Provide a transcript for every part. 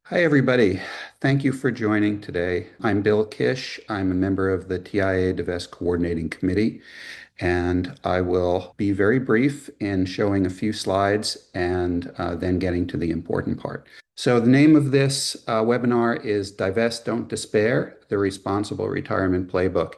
Hi, everybody. Thank you for joining today. I'm Bill Kish. I'm a member of the TIAA-Divest Coordinating Committee, and I will be very brief in showing a few slides and then getting to the important part. So the name of this webinar is Divest, Don't Despair, the Responsible Retirement Playbook.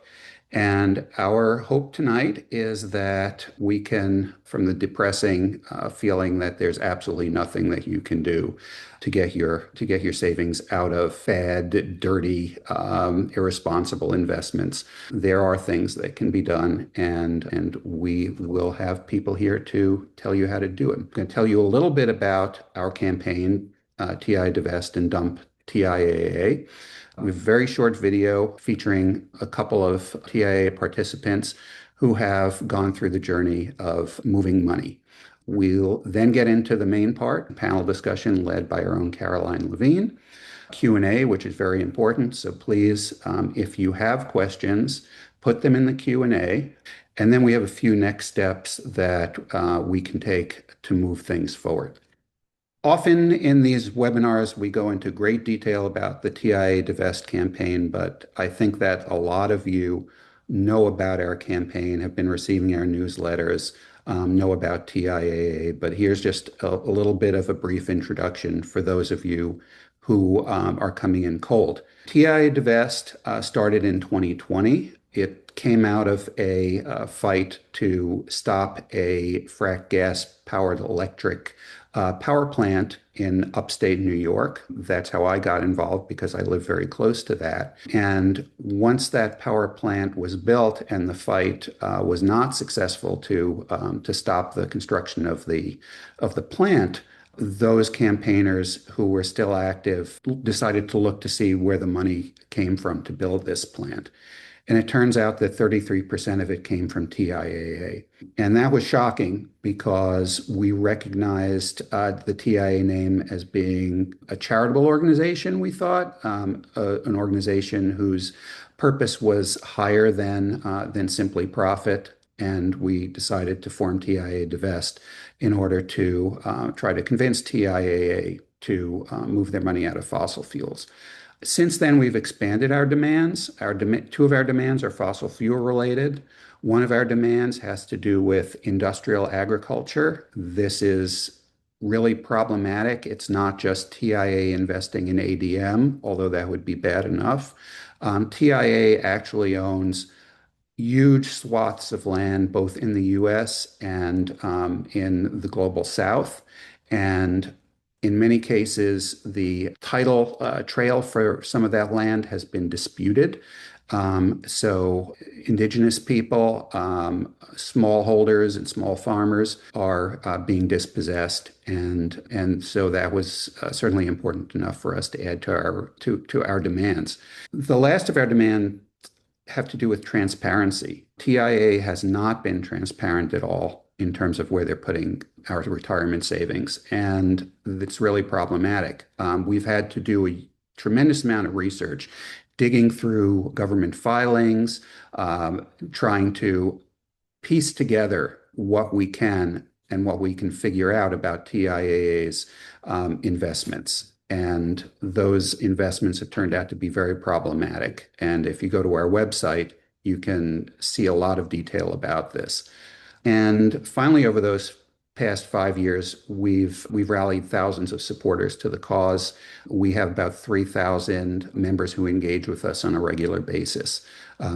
And our hope tonight is that we can, from the depressing feeling that there's absolutely nothing that you can do to get your savings out of fad, dirty, irresponsible investments. There are things that can be done, and we will have people here to tell you how to do it. I'm going to tell you a little bit about our campaign, TIAA-Divest and Dump-TIAA. We have a very short video featuring a couple of TIAA participants who have gone through the journey of moving money. We'll then get into the main part, panel discussion led by our own Caroline Levine, Q&A, which is very important. So please, if you have questions, put them in the Q&A. And then we have a few next steps that we can take to move things forward. Often in these webinars, we go into great detail about the TIAA-Divest campaign, but I think that a lot of you know about our campaign, have been receiving our newsletters, know about TIAA, but here's just a little bit of a brief introduction for those of you who are coming in cold. TIAA-Divest started in 2020. It came out of a fight to stop a frack gas-powered electric power plant in upstate New York. That's how I got involved because I live very close to that. And once that power plant was built and the fight was not successful to stop the construction of the plant, those campaigners who were still active decided to look to see where the money came from to build this plant. And it turns out that 33% of it came from TIAA. And that was shocking because we recognized the TIAA name as being a charitable organization, we thought, an organization whose purpose was higher than simply profit. And we decided to form TIAA-Divest in order to try to convince TIAA to move their money out of fossil fuels. Since then, we've expanded our demands. Two of our demands are fossil fuel related. One of our demands has to do with industrial agriculture. This is really problematic. It's not just TIAA investing in ADM, although that would be bad enough. TIAA actually owns huge swaths of land, both in the US and in the global South. And in many cases, the title trail for some of that land has been disputed. So indigenous people, smallholders and small farmers are being dispossessed. And so that was certainly important enough for us to add to our demands. The last of our demands have to do with transparency. TIAA has not been transparent at all in terms of where they're putting our retirement savings, and it's really problematic. We've had to do a tremendous amount of research, digging through government filings, trying to piece together what we can and what we can figure out about TIAA's investments. And those investments have turned out to be very problematic. And if you go to our website, you can see a lot of detail about this. And finally, over those past 5 years, we've rallied thousands of supporters to the cause. We have about 3,000 members who engage with us on a regular basis.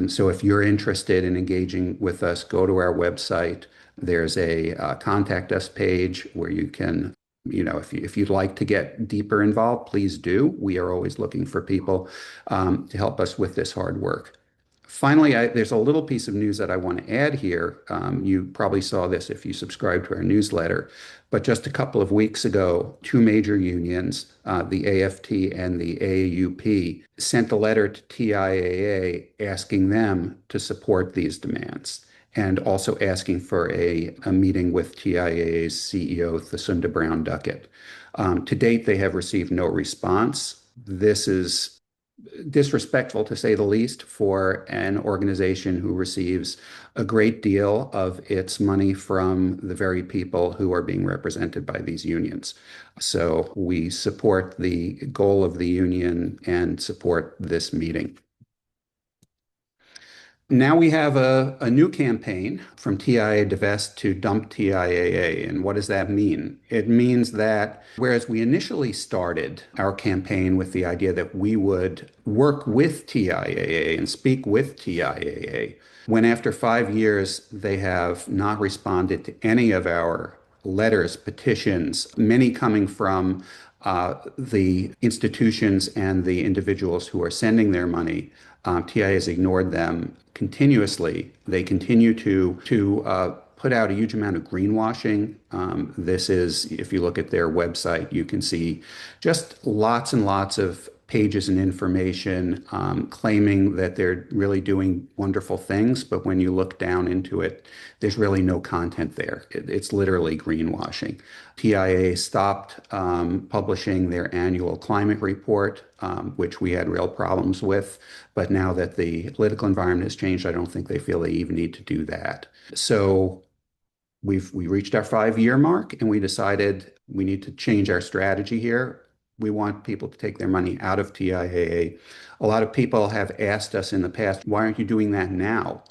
So if you're interested in engaging with us, go to our website. There's a contact us page where you can, if you'd like to get deeper involved, please do. We are always looking for people to help us with this hard work. Finally, there's a little piece of news that I want to add here. You probably saw this if you subscribe to our newsletter, but just a couple of weeks ago, two major unions, the AFT and the AAUP, sent a letter to TIAA asking them to support these demands and also asking for a meeting with TIAA's CEO, Thasunda Brown Duckett. To date, they have received no response. This is disrespectful, to say the least, for an organization who receives a great deal of its money from the very people who are being represented by these unions. So we support the goal of the union and support this meeting. Now we have a new campaign from TIAA-Divest to Dump-TIAA. And what does that mean? It means that whereas we initially started our campaign with the idea that we would work with TIAA and speak with TIAA, when after 5 years they have not responded to any of our letters, petitions, many coming from the institutions and the individuals who are sending their money, TIAA has ignored them continuously. They continue to put out a huge amount of greenwashing. This is, if you look at their website, you can see just lots and lots of pages and information claiming that they're really doing wonderful things, but when you look down into it, there's really no content there. It's literally greenwashing. TIAA stopped publishing their annual climate report, which we had real problems with, but now that the political environment has changed, I don't think they feel they even need to do that. So we reached our 5-year mark, and we decided we need to change our strategy here. We want people to take their money out of TIAA. A lot of people have asked us in the past, why aren't you doing that now?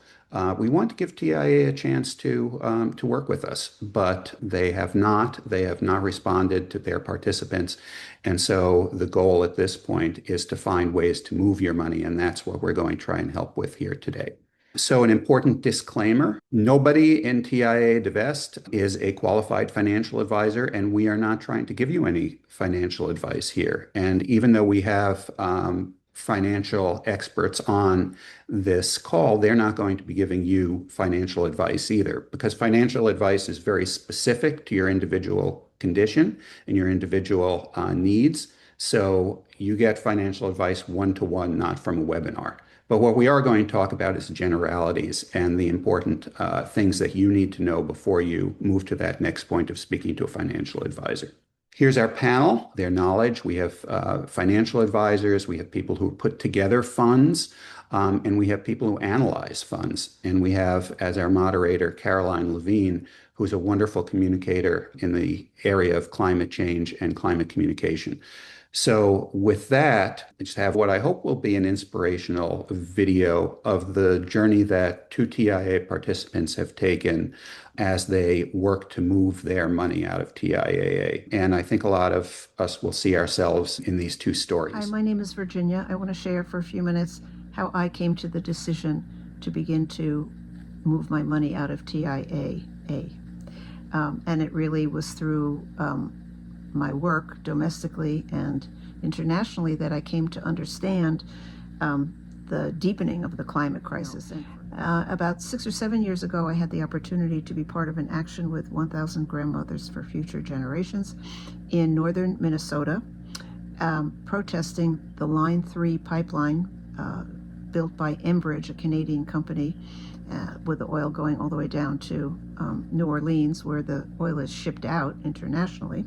We want to give TIAA a chance to work with us, but they have not. They have not responded to their participants. And so the goal at this point is to find ways to move your money, and that's what we're going to try and help with here today. So an important disclaimer, nobody in TIAA-Divest is a qualified financial advisor, and we are not trying to give you any financial advice here. And even though we have financial experts on this call, they're not going to be giving you financial advice either, because financial advice is very specific to your individual condition and your individual needs. So you get financial advice one-to-one, not from a webinar. But what we are going to talk about is generalities and the important things that you need to know before you move to that next point of speaking to a financial advisor. Here's our panel, their knowledge. We have financial advisors, we have people who put together funds, and we have people who analyze funds. And we have, as our moderator, Caroline Levine, who's a wonderful communicator in the area of climate change and climate communication. So with that, I just have what I hope will be an inspirational video of the journey that 2 TIAA participants have taken as they work to move their money out of TIAA. And I think a lot of us will see ourselves in these 2 stories. Hi, my name is Virginia. I want to share for a few minutes how I came to the decision to begin to move my money out of TIAA. And it really was through my work domestically and internationally that I came to understand the deepening of the climate crisis. About 6 or 7 years ago, I had the opportunity to be part of an action with 1,000 Grandmothers for Future Generations in northern Minnesota, protesting the Line 3 pipeline built by Enbridge, a Canadian company, with the oil going all the way down to New Orleans, where the oil is shipped out internationally.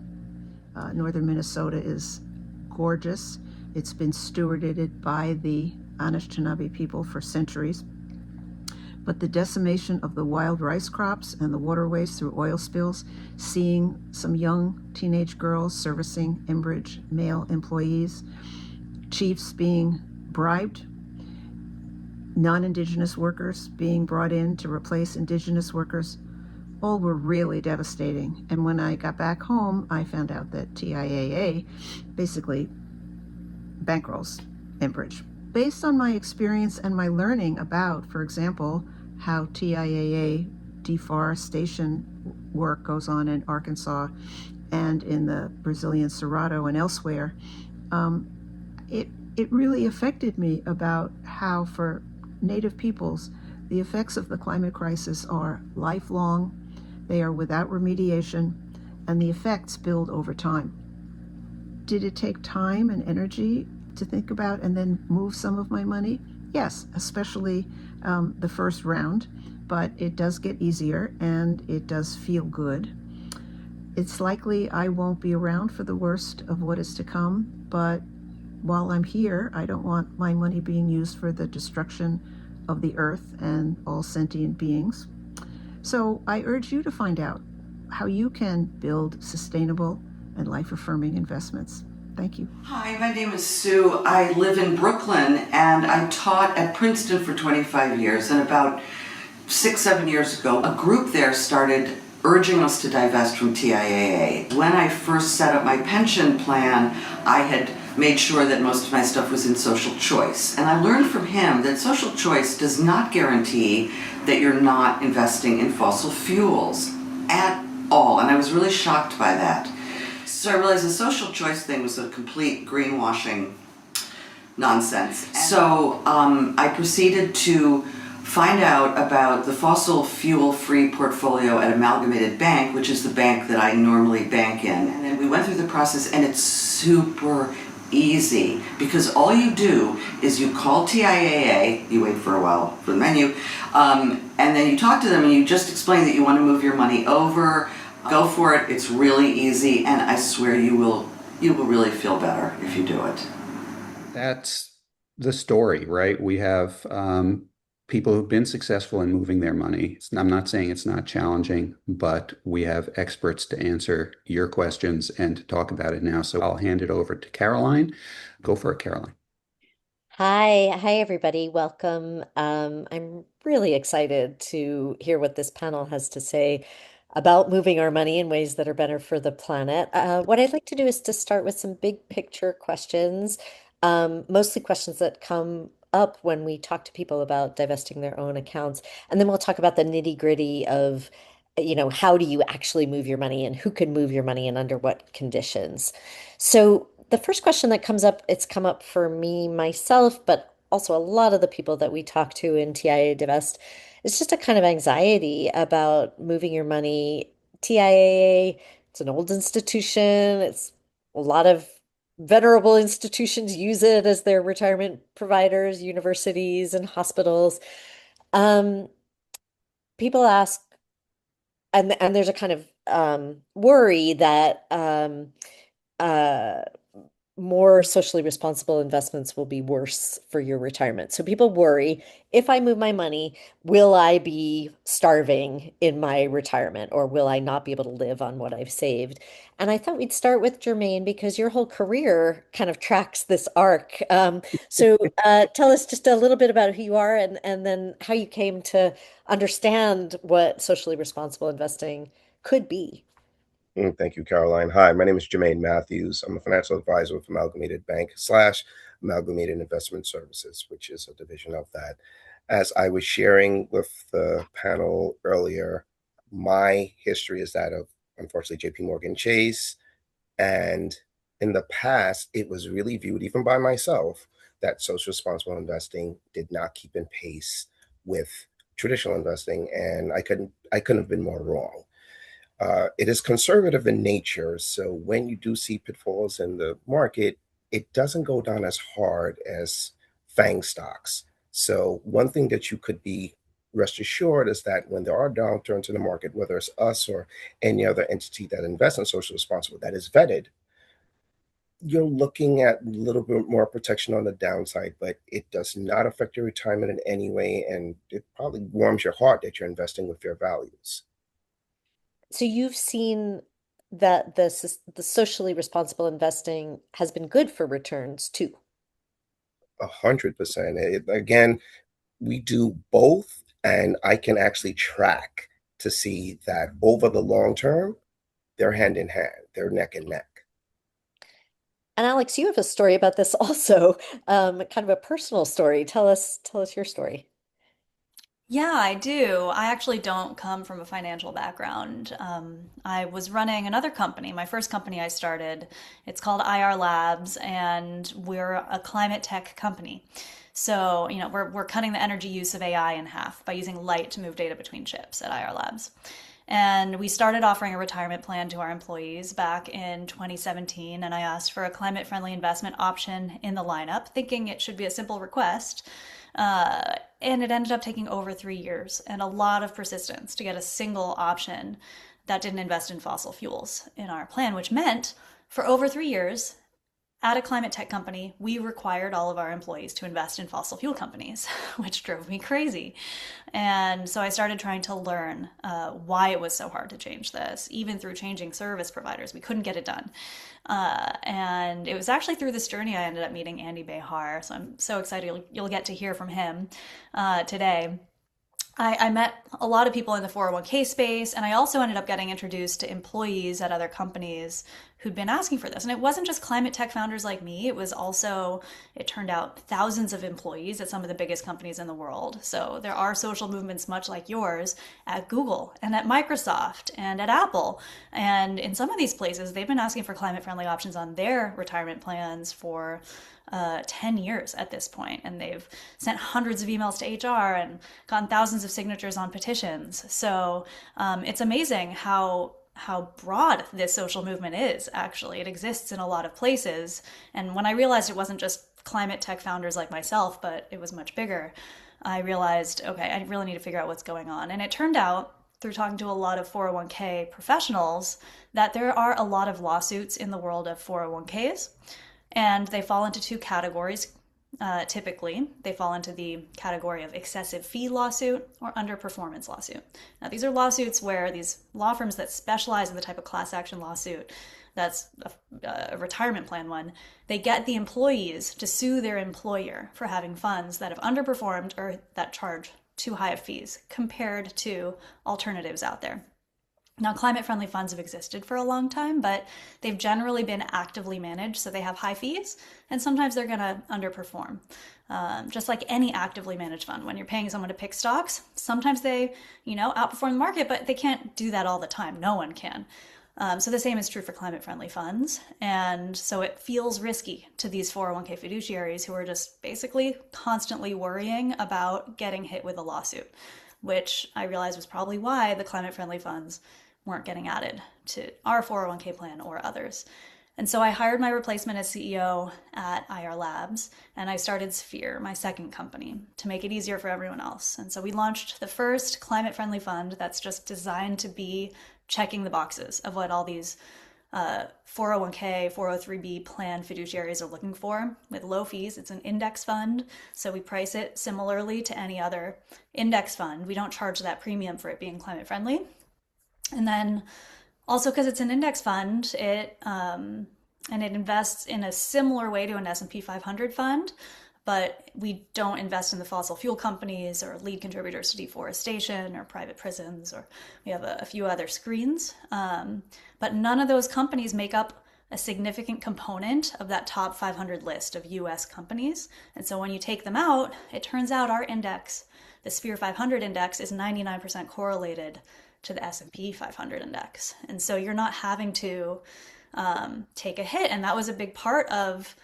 Northern Minnesota is gorgeous. It's been stewarded by the Anishinaabe people for centuries. But the decimation of the wild rice crops and the waterways through oil spills, seeing some young teenage girls servicing Enbridge male employees, chiefs being bribed, non-Indigenous workers being brought in to replace Indigenous workers, all were really devastating. And when I got back home, I found out that TIAA basically bankrolls Enbridge. Based on my experience and my learning about, for example, how TIAA deforestation work goes on in Arkansas and in the Brazilian Cerrado and elsewhere, it really affected me about how for Native peoples, the effects of the climate crisis are lifelong, they are without remediation, and the effects build over time. Did it take time and energy to think about and then move some of my money? Yes, especially the first round, but it does get easier and it does feel good. It's likely I won't be around for the worst of what is to come, but while I'm here, I don't want my money being used for the destruction of the earth and all sentient beings. So I urge you to find out how you can build sustainable and life affirming investments. Thank you. Hi, my name is Sue. I live in Brooklyn and I taught at Princeton for 25 years. And about 6, 7 years ago, a group there started urging us to divest from TIAA. When I first set up my pension plan, I had made sure that most of my stuff was in social choice. And I learned from him that social choice does not guarantee that you're not investing in fossil fuels at all. And I was really shocked by that. So I realized the social choice thing was a complete greenwashing nonsense. So I proceeded to find out about the fossil fuel free portfolio at Amalgamated Bank, which is the bank that I normally bank in. And then we went through the process and it's super easy because all you do is you call TIAA, you wait for a while for the menu, and then you talk to them and you just explain that you want to move your money over. Go for it. It's really easy, and I swear you will really feel better if you do it. That's the story, right? We have people who've been successful in moving their money. I'm not saying it's not challenging, but we have experts to answer your questions and to talk about it now. So I'll hand it over to Caroline. Go for it, Caroline. Hi, everybody. Welcome. I'm really excited to hear what this panel has to say about moving our money in ways that are better for the planet. What I'd like to do is to start with some big picture questions, mostly questions that come up when we talk to people about divesting their own accounts. And then we'll talk about the nitty-gritty of, how do you actually move your money and who can move your money and under what conditions. So the first question that comes up, it's come up for me myself, but also a lot of the people that we talk to in TIAA-Divest, it's just a kind of anxiety about moving your money. TIAA, it's an old institution. It's a lot of venerable institutions use it as their retirement providers, universities and hospitals. Um, People ask, and there's a kind of worry that uh, more socially responsible investments will be worse for your retirement. So people worry, if I move my money, will I be starving in my retirement or will I not be able to live on what I've saved? And I thought we'd start with Jermaine because your whole career kind of tracks this arc. So tell us just a little bit about who you are and then how you came to understand what socially responsible investing could be. Thank you, Caroline. Hi, my name is Jermaine Matthews. I'm a financial advisor with Amalgamated Bank slash Amalgamated Investment Services, which is a division of that. As I was sharing with the panel earlier, my history is that of, unfortunately, JP Morgan Chase. And in the past, it was really viewed, even by myself, that social responsible investing did not keep in pace with traditional investing. And I couldn't have been more wrong. It is conservative in nature. So when you do see pitfalls in the market, it doesn't go down as hard as FANG stocks. So one thing that you could be rest assured is that when there are downturns in the market, whether it's us or any other entity that invests in social responsible that is vetted, you're looking at a little bit more protection on the downside, but it does not affect your retirement in any way. And it probably warms your heart that you're investing with your values. So you've seen that the socially responsible investing has been good for returns too. 100%. Again, we do both, and I can actually track to see that over the long term, they're hand in hand, they're neck and neck. And Alex, you have a story about this also, kind of a personal story. Tell us your story. Yeah, I do. I actually don't come from a financial background. I was running another company, my first company I started. It's called IR Labs, and we're a climate tech company. So, we're cutting the energy use of AI in half by using light to move data between chips at IR Labs. And we started offering a retirement plan to our employees back in 2017. And I asked for a climate friendly investment option in the lineup, thinking it should be a simple request. And it ended up taking over 3 years and a lot of persistence to get a single option that didn't invest in fossil fuels in our plan, which meant for over 3 years, at a climate tech company, we required all of our employees to invest in fossil fuel companies, which drove me crazy. And so I started trying to learn why it was so hard to change this. Even through changing service providers, we couldn't get it done. And it was actually through this journey I ended up meeting Andy Behar. So I'm so excited you'll get to hear from him today. I met a lot of people in the 401k space, and I also ended up getting introduced to employees at other companies who'd been asking for this. And it wasn't just climate tech founders like me, it was also, it turned out, thousands of employees at some of the biggest companies in the world. So there are social movements much like yours at Google and at Microsoft and at Apple. And in some of these places, they've been asking for climate friendly options on their retirement plans for 10 years at this point, and they've sent hundreds of emails to HR and gotten thousands of signatures on petitions. So it's amazing how broad this social movement is. Actually, it exists in a lot of places. And when I realized it wasn't just climate tech founders like myself, but it was much bigger, I realized, okay, I really need to figure out what's going on. And it turned out, through talking to a lot of 401k professionals, that there are a lot of lawsuits in the world of 401ks, and they fall into two categories. Typically, they fall into the category of excessive fee lawsuit or underperformance lawsuit. Now, these are lawsuits where these law firms that specialize in the type of class action lawsuit that's a retirement plan one, they get the employees to sue their employer for having funds that have underperformed or that charge too high of fees compared to alternatives out there. Now, climate friendly funds have existed for a long time, but they've generally been actively managed, so they have high fees, and sometimes they're going to underperform. Just like any actively managed fund, when you're paying someone to pick stocks, sometimes they, outperform the market, but they can't do that all the time. No one can. So the same is true for climate friendly funds. And so it feels risky to these 401k fiduciaries who are just basically constantly worrying about getting hit with a lawsuit, which I realized was probably why the climate friendly funds weren't getting added to our 401k plan or others. And so I hired my replacement as CEO at IR Labs, and I started Sphere, my second company, to make it easier for everyone else. And so we launched the first climate friendly fund that's just designed to be checking the boxes of what all these 401k, 403b plan fiduciaries are looking for with low fees. It's an index fund, so we price it similarly to any other index fund. We don't charge that premium for it being climate friendly. And then also because it's an index fund, it invests in a similar way to an S&P 500 fund, but we don't invest in the fossil fuel companies or lead contributors to deforestation or private prisons, or we have a few other screens. But none of those companies make up a significant component of that top 500 list of US companies. And so when you take them out, it turns out our index, the Sphere 500 index, is 99% correlated to the S&P 500 index. And so you're not having to take a hit. And that was a big part of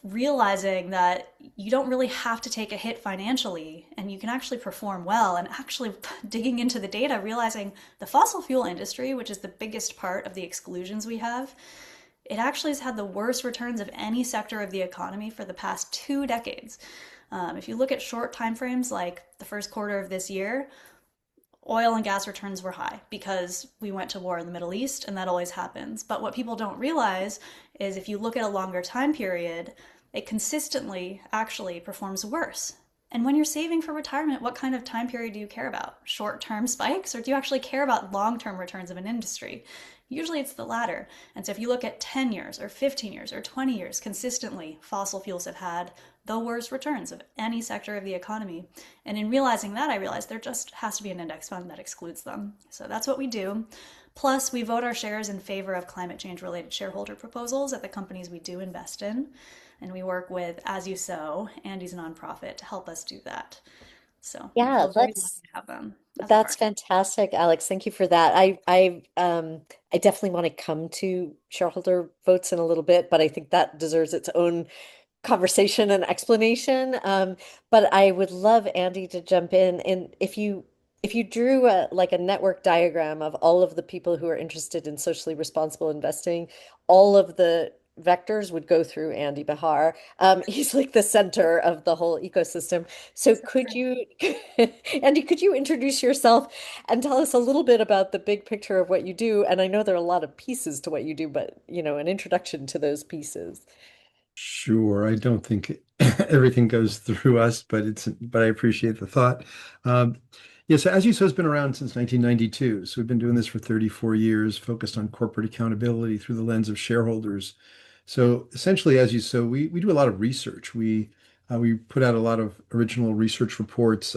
realizing that you don't really have to take a hit financially and you can actually perform well, and actually digging into the data, realizing the fossil fuel industry, which is the biggest part of the exclusions we have, it actually has had the worst returns of any sector of the economy for the past 2 decades. If you look at short timeframes like the first quarter of this year, oil and gas returns were high because we went to war in the Middle East, and that always happens. But what people don't realize is if you look at a longer time period, it consistently actually performs worse. And when you're saving for retirement, what kind of time period do you care about? Short-term spikes, or do you actually care about long-term returns of an industry? Usually it's the latter. And so if you look at 10 years or 15 years or 20 years, consistently, fossil fuels have had the worst returns of any sector of the economy. And in realizing that, I realized there just has to be an index fund that excludes them. So that's what we do. Plus, we vote our shares in favor of climate change related shareholder proposals at the companies we do invest in. And we work with As You Sow, Andy's nonprofit, to help us do that. So we Yeah, feel very lucky to have them as a that's partner. fantastic, Alex. Thank you for that. I definitely want to come to shareholder votes in a little bit, but I think that deserves its own conversation and explanation. But I would love Andy to jump in, and if you drew a network diagram of all of the people who are interested in socially responsible investing, all of the vectors would go through Andy Bahar. He's like the center of the whole ecosystem. So could you, Andy, could you introduce yourself and tell us a little bit about the big picture of what you do? And I know there are a lot of pieces to what you do, but an introduction to those pieces. Sure. I don't think everything goes through us, but I appreciate the thought. Um, yeah, so as you saw, it's been around since 1992. So we've been doing this for 34 years, focused on corporate accountability through the lens of shareholders. So essentially, as you saw, we do a lot of research. We put out a lot of original research reports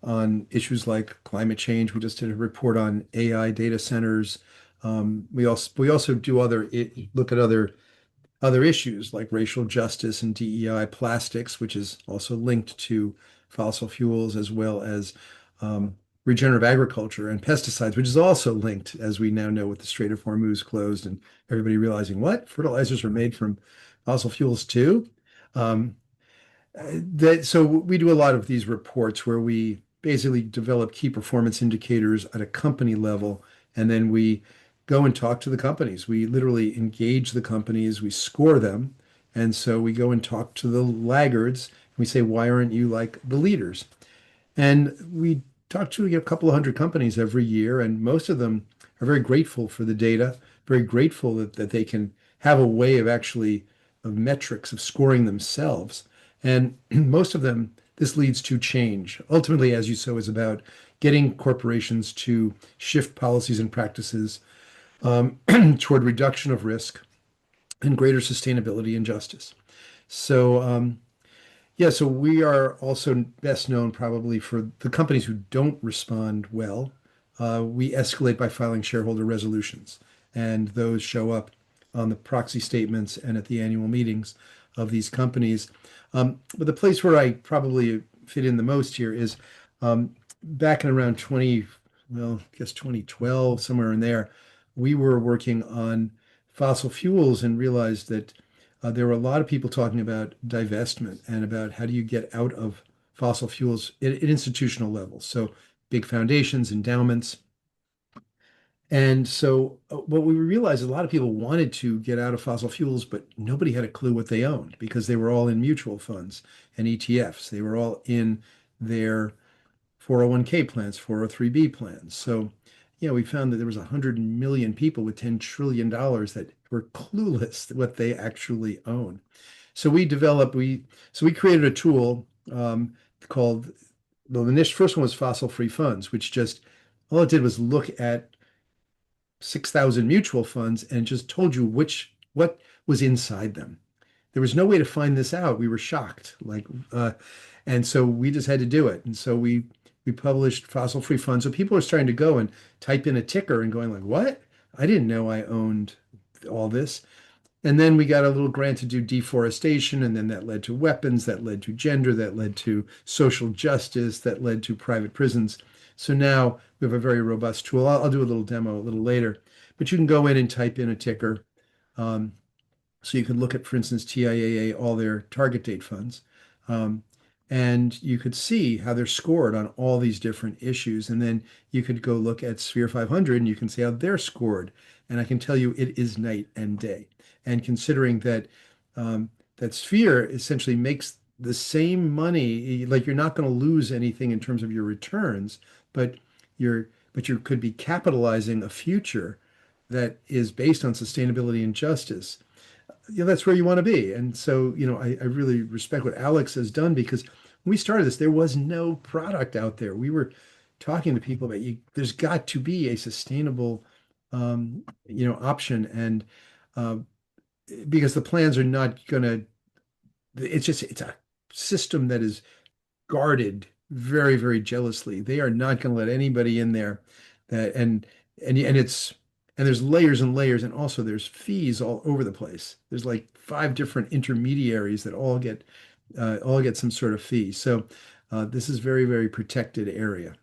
on issues like climate change. We just did a report on AI data centers. We also do look at other issues like racial justice and DEI plastics, which is also linked to fossil fuels, as well as regenerative agriculture and pesticides, which is also linked, as we now know, with the Strait of Hormuz closed and everybody realizing what fertilizers are made from fossil fuels too. Um, so we do a lot of these reports where we basically develop key performance indicators at a company level, and then we go and talk to the companies. We literally engage the companies, we score them, and so we go and talk to the laggards. We say, why aren't you like the leaders? And we talk to a couple of hundred companies every year, and most of them are very grateful for the data, very grateful that they can have a way of actually of metrics of scoring themselves. And most of them, this leads to change. Ultimately, as you saw, is about getting corporations to shift policies and practices toward reduction of risk and greater sustainability and justice. So yeah, so we are also best known probably for the companies who don't respond well. We escalate by filing shareholder resolutions, and those show up on the proxy statements and at the annual meetings of these companies. But the place where I probably fit in the most here is back in around 20, well, I guess 2012, somewhere in there, we were working on fossil fuels and realized that there were a lot of people talking about divestment and about how do you get out of fossil fuels at institutional levels. So big foundations, endowments. And so what we realized, a lot of people wanted to get out of fossil fuels, but nobody had a clue what they owned because they were all in mutual funds and ETFs. They were all in their 401k plans, 403b plans. So, yeah, we found that there was 100 million people with $10 trillion that were clueless what they actually own. So we created a tool called, well, the initial first one was fossil free funds, which just all it did was look at 6,000 mutual funds and just told you what was inside them. There was no way to find this out. We were shocked, and so we just had to do it. And so we published fossil free funds. So people are starting to go and type in a ticker and going like, "What? I didn't know I owned all this." And then we got a little grant to do deforestation, and then that led to weapons, that led to gender, that led to social justice, that led to private prisons. So now we have a very robust tool. I'll do a little demo a little later, but you can go in and type in a ticker. Um, so you could look at, for instance, TIAA, all their target date funds. Um, and you could see how they're scored on all these different issues. And then you could go look at Sphere 500 and you can see how they're scored. And I can tell you it is night and day. And considering that Sphere essentially makes the same money, like you're not going to lose anything in terms of your returns, but you could be capitalizing a future that is based on sustainability and justice. That's where you want to be. And so, I really respect what Alex has done because when we started this, there was no product out there. We were talking to people about there's got to be a sustainable, option. And uh, because the plans are not going to, it's a system that is guarded very, very jealously. They are not going to let anybody in there that, and there's layers and layers, and also there's fees all over the place. There's like five different intermediaries that all get some sort of fee. So this is very, very protected area.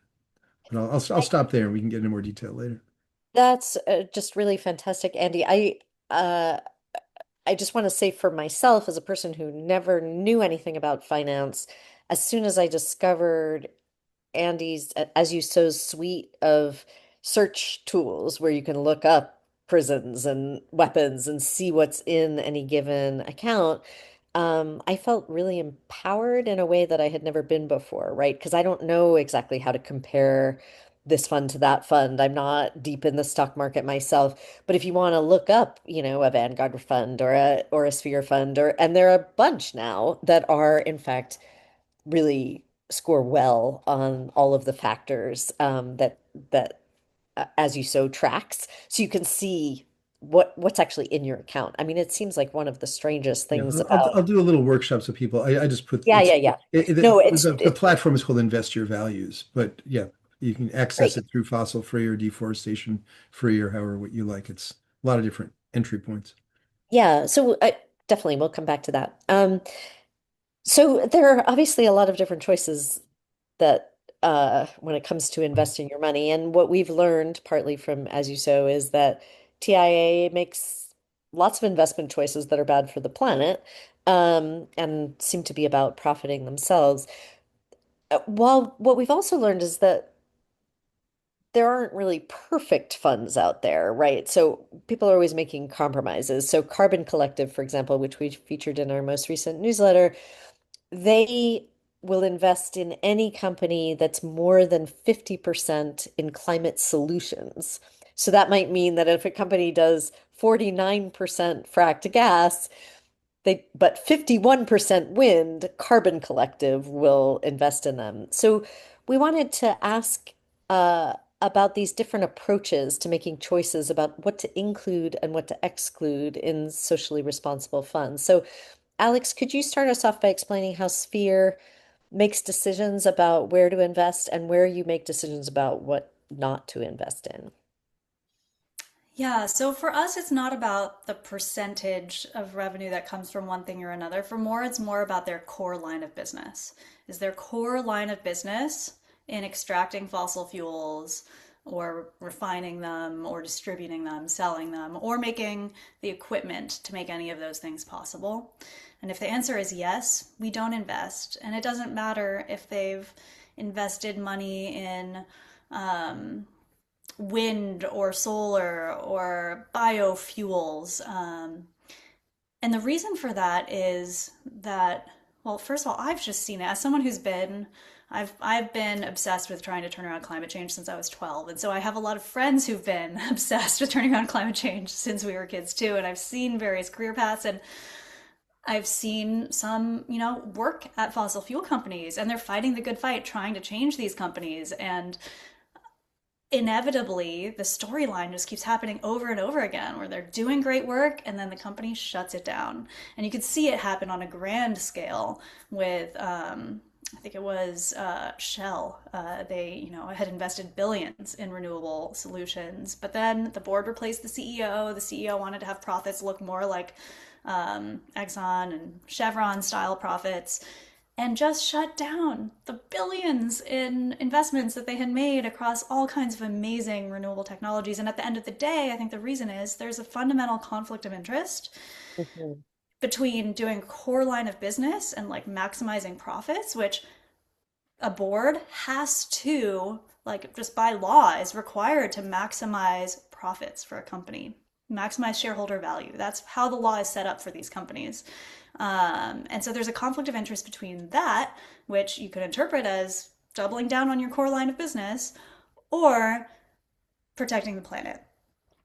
But I'll stop there and we can get into more detail later. That's just really fantastic, Andy. Uh, I just want to say for myself, as a person who never knew anything about finance, as soon as I discovered Andy's, as you so, suite of search tools where you can look up prisons and weapons and see what's in any given account, I felt really empowered in a way that I had never been before, right? Because I don't know exactly how to compare this fund to that fund. I'm not deep in the stock market myself. But if you want to look up, a Vanguard fund or a Sphere fund, and there are a bunch now that are in fact really score well on all of the factors that As You Sow tracks, so you can see what's actually in your account. I mean, it seems like one of the strangest Yeah, things I'll about. do a little workshop so people. I just put Yeah, it's yeah, yeah. No, the platform is called Invest Your Values, but yeah, you can access great. it through fossil free or deforestation free or however what you like. It's a lot of different entry points. Yeah, so definitely we'll come back to that. So there are obviously a lot of different choices that when it comes to investing your money. And what we've learned partly from As You Sow is that TIA makes lots of investment choices that are bad for the planet, and seem to be about profiting themselves. While what we've also learned is that there aren't really perfect funds out there, right? So people are always making compromises. So Carbon Collective, for example, which we featured in our most recent newsletter, they will invest in any company that's more than 50% in climate solutions. So that might mean that if a company does 49% fracked gas, but 51% wind, Carbon Collective will invest in them. So we wanted to ask about these different approaches to making choices about what to include and what to exclude in socially responsible funds. So Alex, could you start us off by explaining how Sphere makes decisions about where to invest and where you make decisions about what not to invest in? Yeah, so for us, it's not about the percentage of revenue that comes from one thing or another. It's more about their core line of business. Is their core line of business in extracting fossil fuels or refining them or distributing them, selling them, or making the equipment to make any of those things possible? And if the answer is yes, we don't invest. And it doesn't matter if they've invested money in wind or solar or biofuels. And the reason for that is that, well, first of all, I've just seen it as someone I've been obsessed with trying to turn around climate change since I was 12. And so I have a lot of friends who've been obsessed with turning around climate change since we were kids too. And I've seen various career paths, and I've seen some, work at fossil fuel companies, and they're fighting the good fight trying to change these companies. And inevitably the storyline just keeps happening over and over again where they're doing great work and then the company shuts it down. And you could see it happen on a grand scale with I think it was Shell. They, had invested billions in renewable solutions, but then the board replaced the CEO. The CEO wanted to have profits look more like Exxon and Chevron style profits, and just shut down the billions in investments that they had made across all kinds of amazing renewable technologies. And at the end of the day, I think the reason is there's a fundamental conflict of interest Mhm. between doing a core line of business and like maximizing profits, which a board has to, like, just by law, is required to maximize profits for a company, maximize shareholder value. That's how the law is set up for these companies. And so there's a conflict of interest between that, which you could interpret as doubling down on your core line of business, or protecting the planet.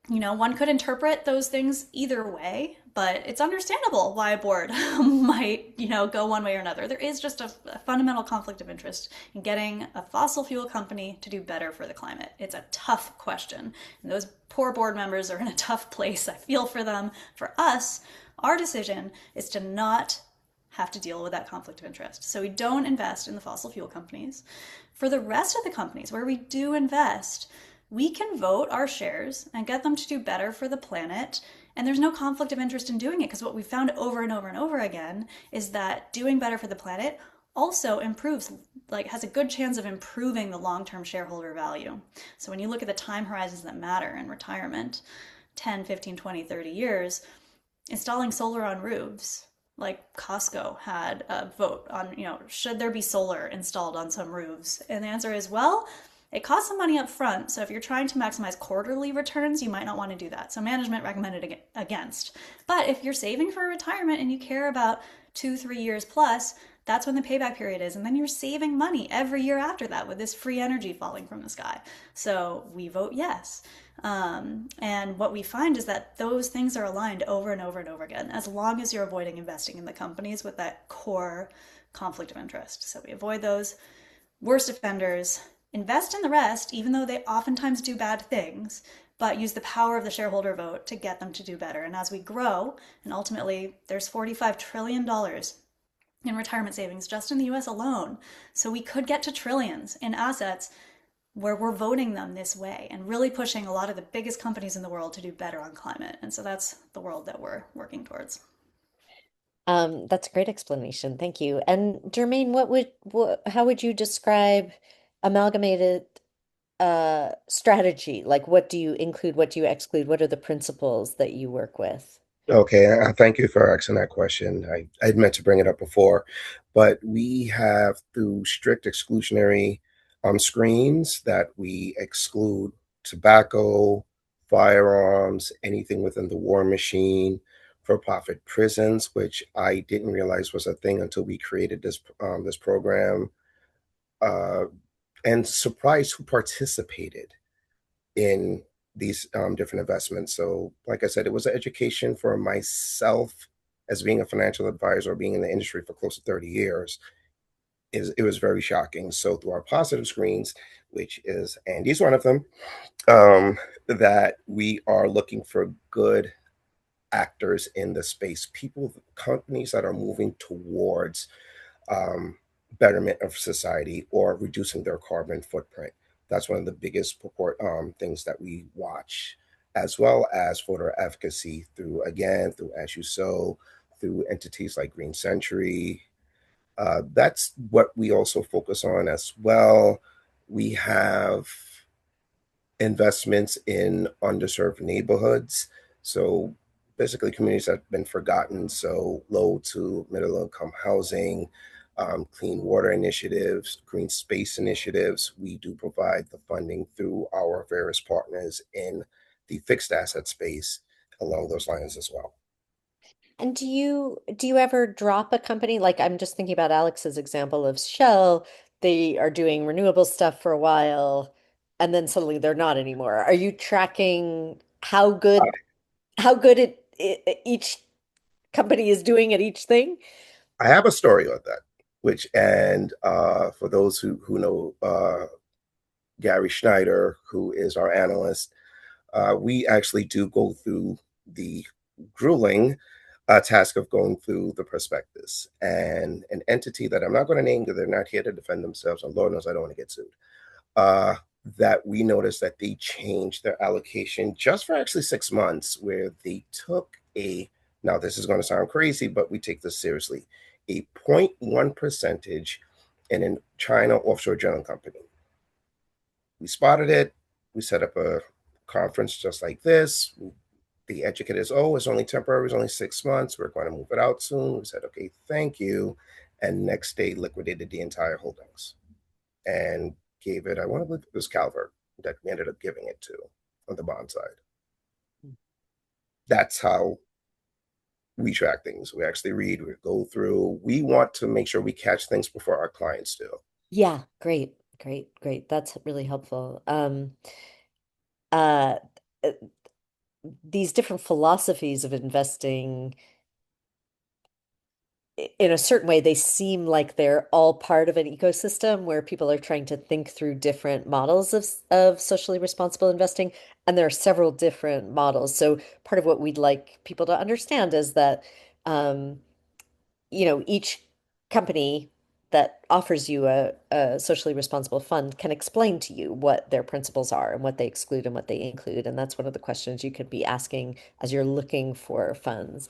One could interpret those things either way, but it's understandable why a board might, go one way or another. There is just a fundamental conflict of interest in getting a fossil fuel company to do better for the climate. It's a tough question, and those poor board members are in a tough place. I feel for them. For us, our decision is to not have to deal with that conflict of interest. So we don't invest in the fossil fuel companies. For the rest of the companies where we do invest, we can vote our shares and get them to do better for the planet. And there's no conflict of interest in doing it, because what we've found over and over and over again is that doing better for the planet also improves, like, has a good chance of improving the long-term shareholder value. So when you look at the time horizons that matter in retirement, 10, 15, 20, 30 years, installing solar on roofs, like Costco had a vote on, should there be solar installed on some roofs? And the answer is, well, It costs some money up front, so if you're trying to maximize quarterly returns, you might not want to do that. So management recommended against. But if you're saving for retirement and you care about 2, 3 years plus, that's when the payback period is. And then you're saving money every year after that with this free energy falling from the sky. So we vote yes. And what we find is that those things are aligned over and over and over again, as long as you're avoiding investing in the companies with that core conflict of interest. So we avoid those worst offenders, invest in the rest, even though they oftentimes do bad things, but use the power of the shareholder vote to get them to do better. And as we grow, and ultimately there's $45 trillion in retirement savings just in the US alone. So we could get to trillions in assets where we're voting them this way and really pushing a lot of the biggest companies in the world to do better on climate. And so that's the world that we're working towards. That's a great explanation. Thank you. And Jermaine, how would you describe amalgamated strategy? Like what do you include, what do you exclude? What are the principles that you work with? Okay, thank you for asking that question. I'd meant to bring it up before, but we have through strict exclusionary screens that we exclude tobacco, firearms, anything within the war machine, for-profit prisons, which I didn't realize was a thing until we created this program, uh, and surprised who participated in these different investments. So, like I said, it was an education for myself as being a financial advisor, being in the industry for close to 30 years. It was very shocking. So, through our positive screens, which is Andy's one of them, that we are looking for good actors in the space, people, companies that are moving towards um, betterment of society or reducing their carbon footprint. That's one of the biggest things that we watch, as well as voter advocacy through, again, through As You Sow, through entities like Green Century. That's what we also focus on as well. We have investments in underserved neighborhoods. So basically, communities that have been forgotten. So low to middle income housing, clean water initiatives, green space initiatives. We do provide the funding through our various partners in the fixed asset space along those lines as well. And do you ever drop a company? Like I'm just thinking about Alex's example of Shell. They are doing renewable stuff for a while, and then suddenly they're not anymore. Are you tracking how good each company is doing at each thing? I have a story on that, which, and for those who know Gary Schneider, who is our analyst, we actually do go through the grueling task of going through the prospectus, and an entity that I'm not going to name because they're not here to defend themselves, and Lord knows I don't want to get sued. Uh, that we noticed that they changed their allocation just for actually 6 months, where they took a, now this is going to sound crazy, but we take this seriously, a 0.1 percentage in a China offshore drilling company. We spotted it. We set up a conference just like this. The educators, oh, it's only temporary, it's only 6 months. We're going to move it out soon. We said, okay, thank you. And next day liquidated the entire holdings and gave it, I want to believe it was Calvert that we ended up giving it to on the bond side. That's how we track things. We actually read, we go through. We want to make sure we catch things before our clients do. Yeah, great, great, great. That's really helpful. Uh, uh, these different philosophies of investing in a certain way, they seem like they're all part of an ecosystem where people are trying to think through different models of socially responsible investing. And there are several different models. So part of what we'd like people to understand is that, um, each company that offers you a socially responsible fund can explain to you what their principles are and what they exclude and what they include. And that's one of the questions you could be asking as you're looking for funds.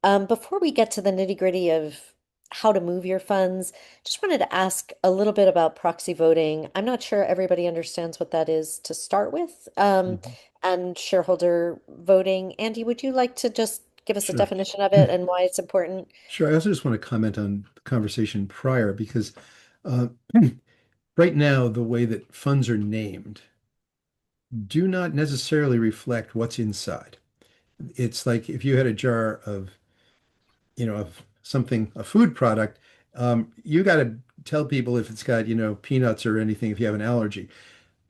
Before we get to the nitty-gritty of how to move your funds, just wanted to ask a little bit about proxy voting. I'm not sure everybody understands what that is to start with, Mhm. and shareholder voting. Andy, would you like to just give us a Sure. definition of it and why it's important? Sure. I also just want to comment on the conversation prior because uh, right now, the way that funds are named do not necessarily reflect what's inside. It's like if you had a jar of, of something, a food product, you got to tell people if it's got, peanuts or anything if you have an allergy.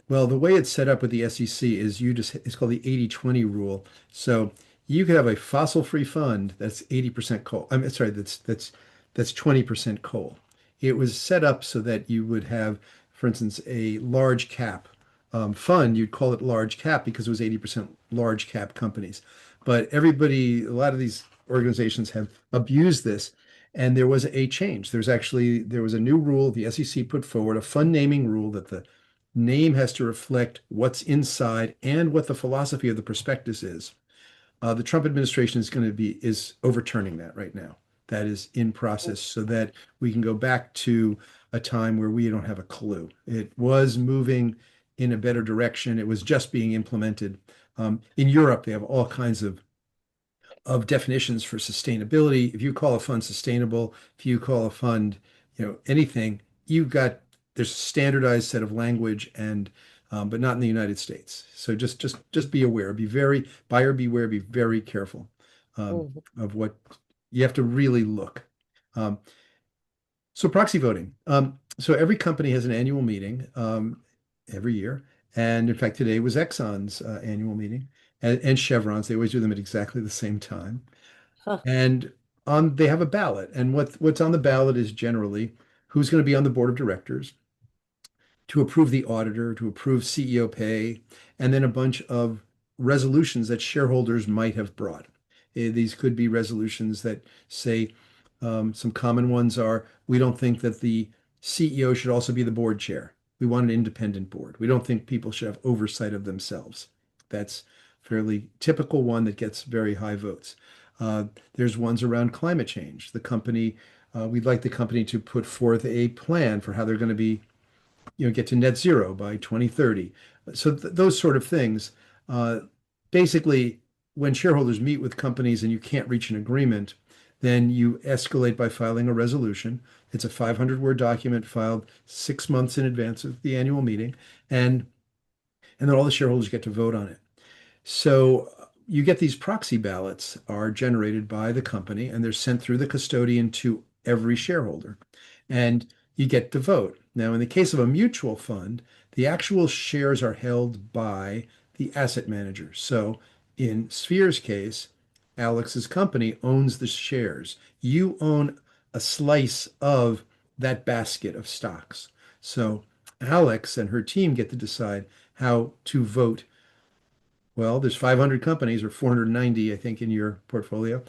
Well, the way it's set up with the SEC is it's called the 80/20 rule. So you could have a fossil-free fund that's 80% coal. I'm sorry, that's 20% coal. It was set up so that you would have, for instance, a large cap fund. You'd call it large cap because it was 80% large cap companies. But a lot of these organizations have abused this. And there was a change. There was a new rule the SEC put forward, a fund naming rule that the name has to reflect what's inside and what the philosophy of the prospectus is. The Trump administration is overturning that right now. That is in process so that we can go back to a time where we don't have a clue. It was moving in a better direction. It was just being implemented. In Europe, they have all kinds of definitions for sustainability. If you call a fund sustainable, if you call a fund, anything, there's a standardized set of language but not in the United States. So just be aware, buyer beware, be very careful Mhm. of what you have to really look. So proxy voting. So every company has an annual meeting every year. And in fact, today was Exxon's annual meeting and Chevron's. They always do them at exactly the same time. Huh. And they have a ballot. And what's on the ballot is generally who's going to be on the board of directors, to approve the auditor, to approve CEO pay, and then a bunch of resolutions that shareholders might have brought. These could be resolutions that say, some common ones are, we don't think that the CEO should also be the board chair. We want an independent board. We don't think people should have oversight of themselves. That's a fairly typical one that gets very high votes. There's ones around climate change. We'd like the company to put forth a plan for how they're going to be get to net zero by 2030. So those sort of things. Uh, Basically, when shareholders meet with companies and you can't reach an agreement, then you escalate by filing a resolution. It's a 500-word document filed 6 months in advance of the annual meeting, and then all the shareholders get to vote on it. So you get these proxy ballots are generated by the company and they're sent through the custodian to every shareholder. And you get to vote. Now, in the case of a mutual fund, the actual shares are held by the asset manager. So in Sphere's case, Alex's company owns the shares. You own a slice of that basket of stocks. So Alex and her team get to decide how to vote. Well, there's 500 companies or 490, I think, in your portfolio.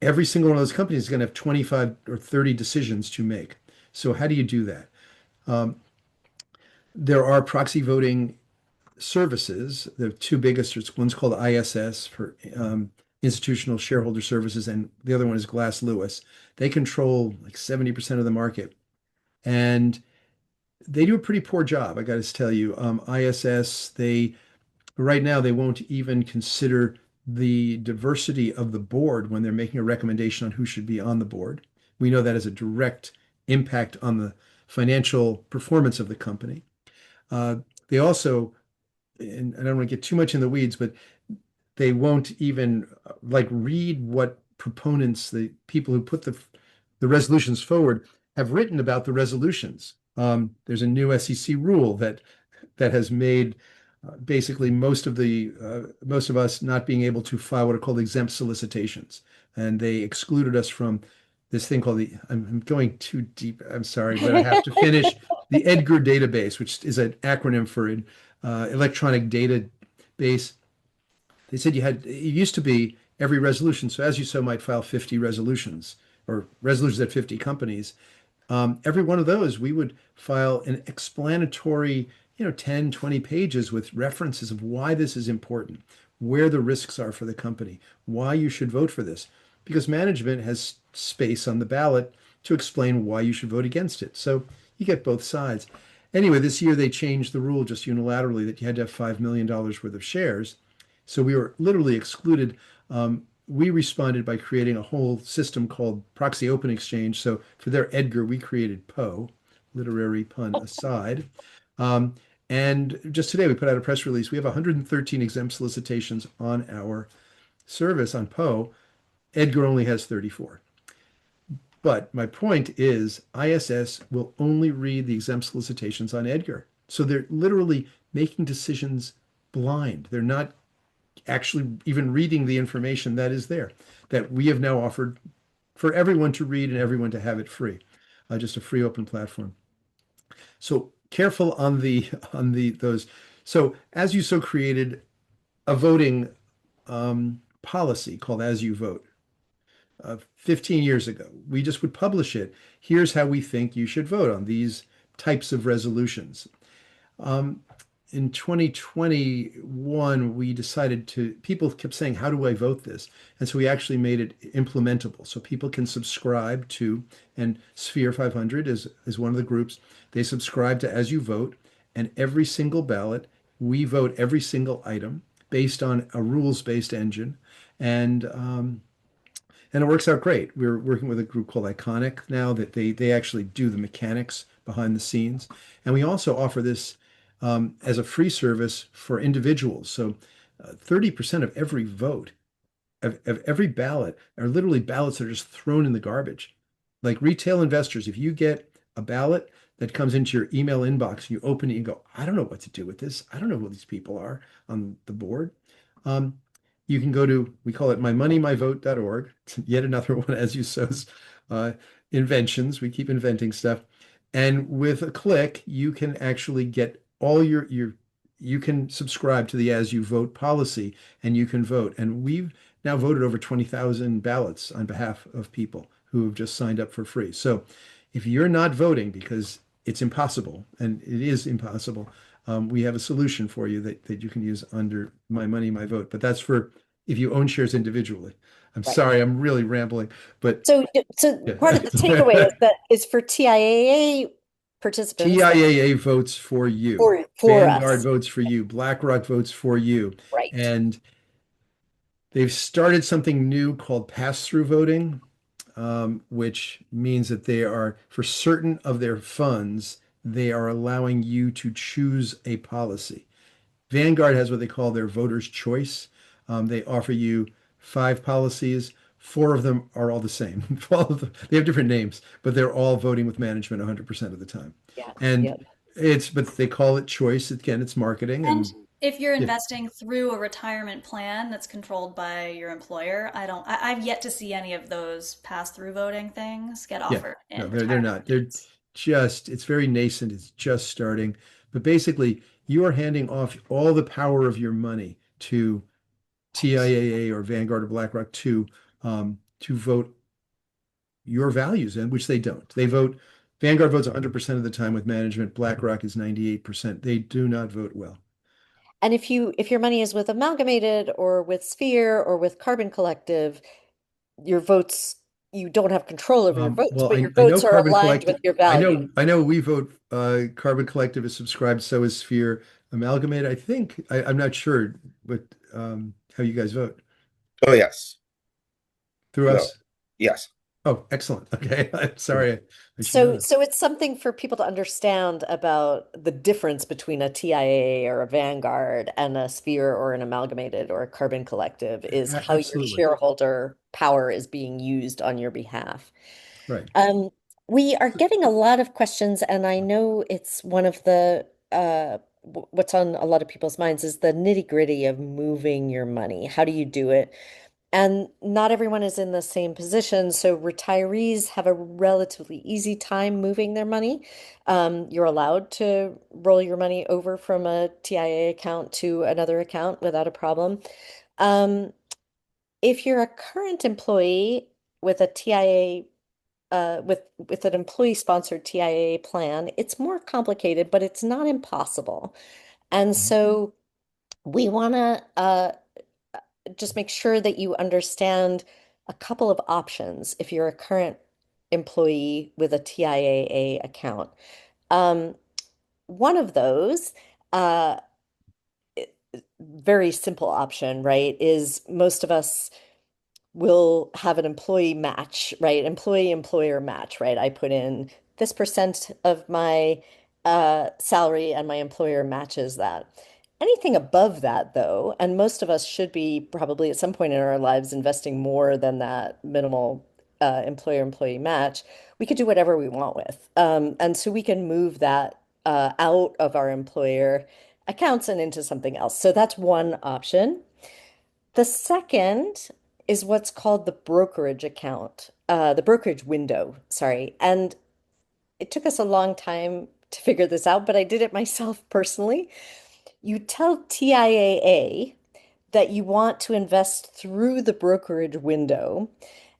Every single one of those companies is going to have 25 or 30 decisions to make. So how do you do that? Um, there are proxy voting services. The two biggest, one's called ISS for Institutional Shareholder Services, and the other one is Glass Lewis. They control like 70% of the market. And they do a pretty poor job, I got to tell you. ISS, right now, they won't even consider the diversity of the board when they're making a recommendation on who should be on the board. We know that has a direct impact on the financial performance of the company. They also, and I don't want to get too much in the weeds, but they won't even read what proponents, the people who put the resolutions forward, have written about the resolutions. There's a new SEC rule that has made basically most of us not being able to file what are called exempt solicitations, and they excluded us from this thing called I'm going too deep. I'm sorry, but I have to finish the EDGAR database, which is an acronym for an electronic database. They said it used to be every resolution. So as you so might file 50 resolutions or resolutions at 50 companies. Every one of those, we would file an explanatory, 10, 20 pages with references of why this is important, where the risks are for the company, why you should vote for this, because management has space on the ballot to explain why you should vote against it. So you get both sides. Anyway, this year they changed the rule just unilaterally that you had to have $5 million worth of shares. So we were literally excluded. We responded by creating a whole system called Proxy Open Exchange. So for their EDGAR, we created PO, literary pun aside. Um, and just today we put out a press release. We have 113 exempt solicitations on our service on Poe. Edgar only has 34. But my point is, ISS will only read the exempt solicitations on Edgar. So they're literally making decisions blind. They're not actually even reading the information that is there, that we have now offered for everyone to read and everyone to have it free, just a free open platform. So careful on the those. So as you so created a voting policy called As You Vote 15 years ago. We just would publish it. Here's how we think you should vote on these types of resolutions. Um, in 2021, we decided to, people kept saying, how do I vote this? And so we actually made it implementable. So people can subscribe to, and Sphere 500 is one of the groups. They subscribe to As You Vote, and every single ballot, we vote every single item based on a rules-based engine. And it works out great. We're working with a group called Iconic now that they actually do the mechanics behind the scenes. And we also offer this as a free service for individuals. So 30% of every vote, of every ballot, are literally ballots that are just thrown in the garbage. Like retail investors, if you get a ballot that comes into your email inbox, you open it and go, I don't know what to do with this. I don't know who these people are on the board. Um, you can go to, we call it mymoneymyvote.org. It's yet another one, as you so's inventions. We keep inventing stuff. And with a click, you can actually get all you can subscribe to the As You Vote policy and you can vote. And we've now voted over 20,000 ballots on behalf of people who have just signed up for free. So if you're not voting because it's impossible, and it is impossible, we have a solution for you that you can use under My Money, My Vote. But that's for if you own shares individually. I'm Right. sorry, I'm really rambling, but So part of the takeaway is that is for TIAA participants that TIAA votes for you. for Vanguard us. votes for you. BlackRock votes for you. Right. And they've started something new called pass-through voting, which means that they are, for certain of their funds, they are allowing you to choose a policy. Vanguard has what they call their voter's choice. They offer you 5 policies. 4 of them are all the same. They have different names, but they're all voting with management 100% of the time. Yeah. And Yeah. but they call it choice. Again, it's marketing. And And if you're yeah, investing through a retirement plan that's controlled by your employer, I've yet to see any of those pass-through voting things get yeah, offered no, in they're retirement not. They're plans. just, it's very nascent. It's just starting. But basically, you are handing off all the power of your money to TIAA or Vanguard or BlackRock to vote your values, and which they don't. They vote, Vanguard votes 100% of the time with management. BlackRock is 98%. They do not vote well. And if your money is with Amalgamated or with Sphere or with Carbon Collective, your votes, you don't have control over your votes, Well, but your I know votes are Carbon aligned with Collective. your value. I know we vote. Carbon Collective is subscribed. So is Sphere. Amalgamated. I think I'm not sure, but how you guys vote Oh, yes. through No. us. Yes. Oh, excellent. Okay, I'm sorry. I should know So, that. so it's something for people to understand about the difference between a TIAA or a Vanguard and a Sphere or an Amalgamated or a Carbon Collective is how your Absolutely shareholder power is being used on your behalf. right. Um, we are getting a lot of questions, and I know it's one of the what's on a lot of people's minds is the nitty-gritty of moving your money. How do you do it? And not everyone is in the same position. So retirees have a relatively easy time moving their money. You're allowed to roll your money over from a TIAA account to another account without a problem. Um, if you're a current employee with a TIA, with an employee-sponsored TIAA plan, it's more complicated, but it's not impossible. And Mhm. so we want to just make sure that you understand a couple of options if you're a current employee with a TIAA account. Um, one of those, uh, very simple option, right, is most of us will have an employee match, right? Employee employer match, right? I put in this percent of my salary and my employer matches that. Anything above that, though, and most of us should be probably at some point in our lives investing more than that minimal employer-employee match, we could do whatever we want with. And so we can move that out of our employer accounts and into something else. So that's one option. The second is what's called the brokerage account, the brokerage window, sorry. And it took us a long time to figure this out, but I did it myself personally. You tell TIAA that you want to invest through the brokerage window,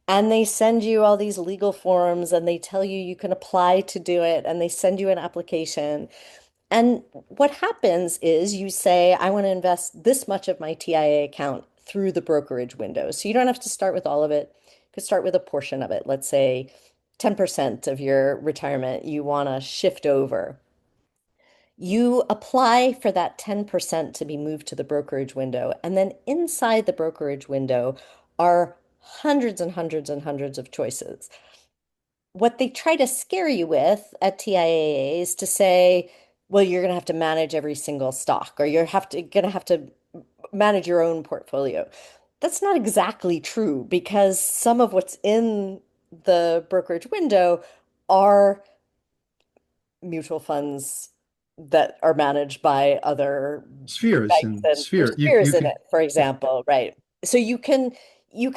and they send you all these legal forms and they tell you you can apply to do it, and they send you an application. And what happens is you say, I want to invest this much of my TIAA account through the brokerage window. So you don't have to start with all of it. You could start with a portion of it. Let's say 10% of your retirement you want to shift over. You apply for that 10% to be moved to the brokerage window. And then inside the brokerage window are hundreds and hundreds and hundreds of choices. What they try to scare you with at TIAA is to say, well, you're going to have to manage every single stock, or going to have to manage your own portfolio. That's not exactly true because some of what's in the brokerage window are mutual funds that are managed by other big Spheres banks, and and there's sphere. You peers in could, it, for yeah. example, right? So you can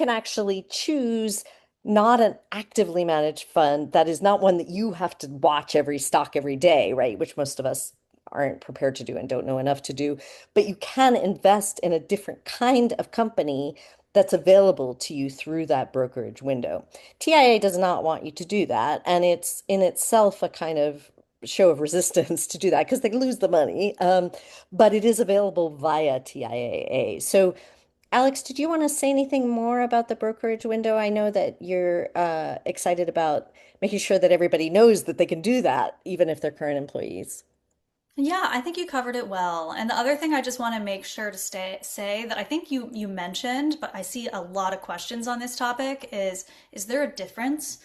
actually choose not an actively managed fund that is not one that you have to watch every stock every day, right? Which most of us aren't prepared to do and don't know enough to do. But you can invest in a different kind of company that's available to you through that brokerage window. TIA does not want you to do that, and it's in itself a kind of show of resistance to do that because they lose the money. But it is available via TIAA. So, Alex, did you want to say anything more about the brokerage window? I know that you're excited about making sure that everybody knows that they can do that, even if they're current employees. Yeah, I think you covered it well. And the other thing I just want to make sure to say that I think you mentioned, but I see a lot of questions on this topic is there a difference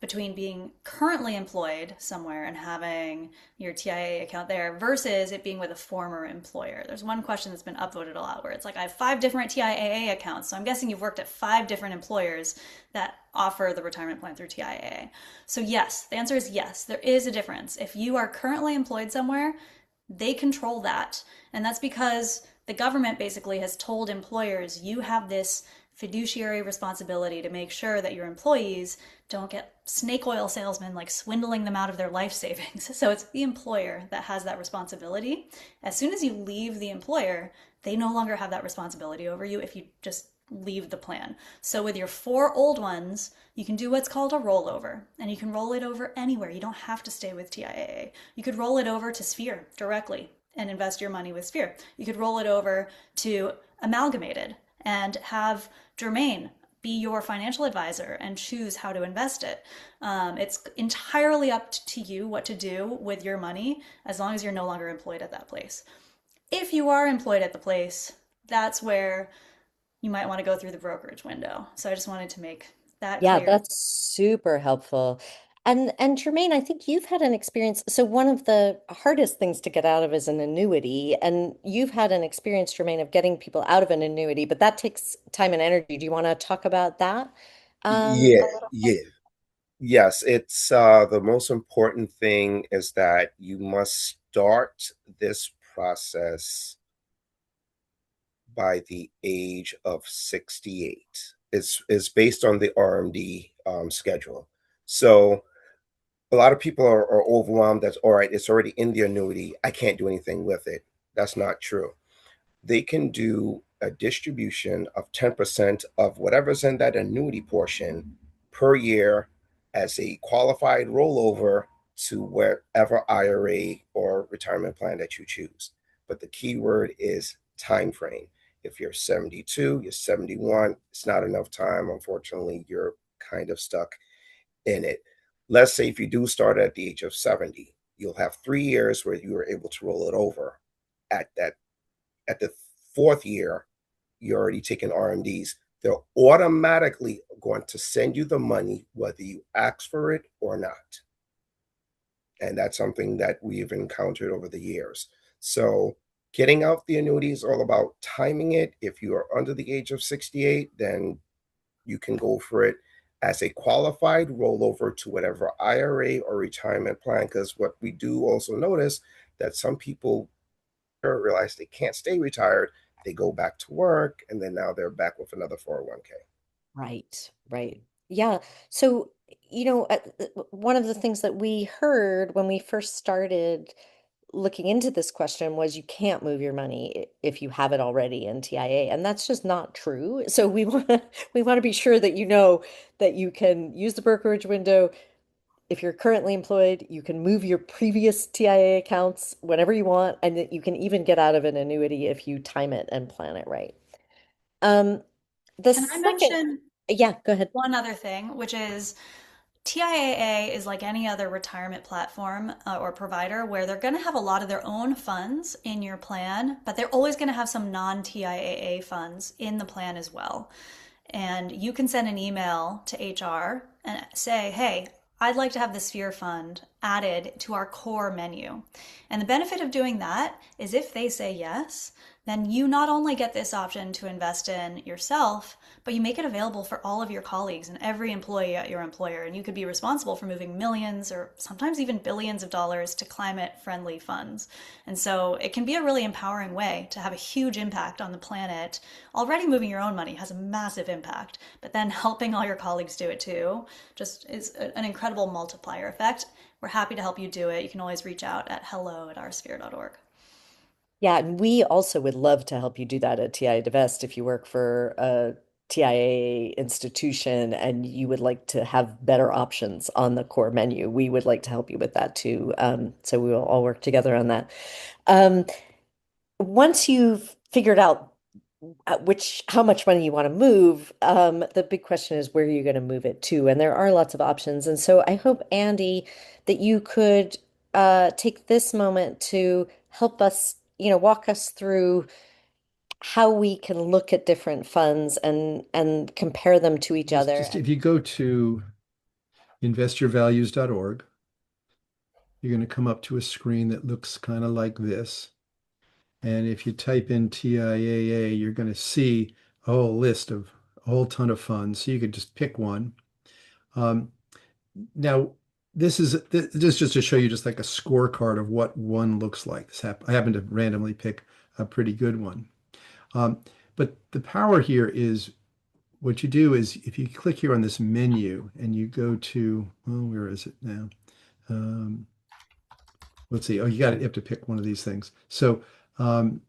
between being currently employed somewhere and having your TIA account there versus it being with a former employer? There's one question that's been upvoted a lot where it's like I have 5 different TIAA accounts. So I'm guessing you've worked at 5 different employers that offer the retirement plan through TIAA. So yes, the answer is yes, there is a difference. If you are currently employed somewhere, they control that. And that's because the government basically has told employers you have this fiduciary responsibility to make sure that your employees don't get snake oil salesmen like swindling them out of their life savings. So it's the employer that has that responsibility. As soon as you leave the employer, they no longer have that responsibility over you if you just leave the plan. So with your 4 old ones, you can do what's called a rollover, and you can roll it over anywhere. You don't have to stay with TIAA. You could roll it over to Sphere directly and invest your money with Sphere. You could roll it over to Amalgamated and have Germain be your financial advisor and choose how to invest it. It's entirely up to you what to do with your money as long as you're no longer employed at that place. If you are employed at the place, that's where you might want to go through the brokerage window. So I just wanted to make that Yeah, clear. that's super helpful. And Jermaine, I think you've had an experience. So one of the hardest things to get out of is an annuity, and you've had an experience, Jermaine, of getting people out of an annuity, but that takes time and energy. Do you want to talk about that Yeah, a little? yeah. Yes, it's the most important thing is that you must start this process by the age of 68. It's based on the RMD schedule. So a lot of people are overwhelmed. That's all right. It's already in the annuity. I can't do anything with it. That's not true. They can do a distribution of 10% of whatever's in that annuity portion per year as a qualified rollover to wherever IRA or retirement plan that you choose. But the key word is time frame. If you're 72, you're 71, it's not enough time. Unfortunately, you're kind of stuck in it. Let's say if you do start at the age of 70, you'll have 3 years where you are able to roll it over. At the fourth year, you're already taking RMDs. They're automatically going to send you the money whether you ask for it or not. And that's something that we've encountered over the years. So getting out the annuity is all about timing it. If you are under the age of 68, then you can go for it as a qualified rollover to whatever IRA or retirement plan. Because what we do also notice that some people realize they can't stay retired, they go back to work, and then now they're back with another 401k. Right, right. Yeah. So, one of the things that we heard when we first started looking into this question was you can't move your money if you have it already in TIA, and that's just not true. So we want to be sure that you know that you can use the brokerage window. If you're currently employed, you can move your previous TIA accounts whenever you want, and that you can even get out of an annuity if you time it and plan it right. Um, the Can I second, mention yeah, go ahead. one other thing, which is TIAA is like any other retirement platform or provider where they're going to have a lot of their own funds in your plan, but they're always going to have some non-TIAA funds in the plan as well. And you can send an email to HR and say, hey, I'd like to have the Sphere Fund added to our core menu. And the benefit of doing that is if they say yes, then you not only get this option to invest in yourself, but you make it available for all of your colleagues and every employee at your employer. And you could be responsible for moving millions or sometimes even billions of dollars to climate friendly funds. And so it can be a really empowering way to have a huge impact on the planet. Already moving your own money has a massive impact, but then helping all your colleagues do it too just is an incredible multiplier effect. We're happy to help you do it. You can always reach out at hello@oursphere.org. Yeah, and we also would love to help you do that at TIAA-Divest if you work for a TIAA institution and you would like to have better options on the core menu. We would like to help you with that too. So we will all work together on that. Um, Once you've figured out how much money you want to move, the big question is where are you going to move it to? And there are lots of options. And so I hope, Andy, that you could take this moment to help us, walk us through how we can look at different funds and compare them to each other. Just if you go to investorvalues.org, you're going to come up to a screen that looks kind of like this. And if you type in TIAA, you're going to see a whole list of a whole ton of funds. So you could just pick one. Now, this is just to show you just like a scorecard of what one looks like. I happen to randomly pick a pretty good one. Um, but the power here is what you do is if you click here on this menu and you go to, well, where is it now? Um, let's see. Oh, you have to pick one of these things. So um,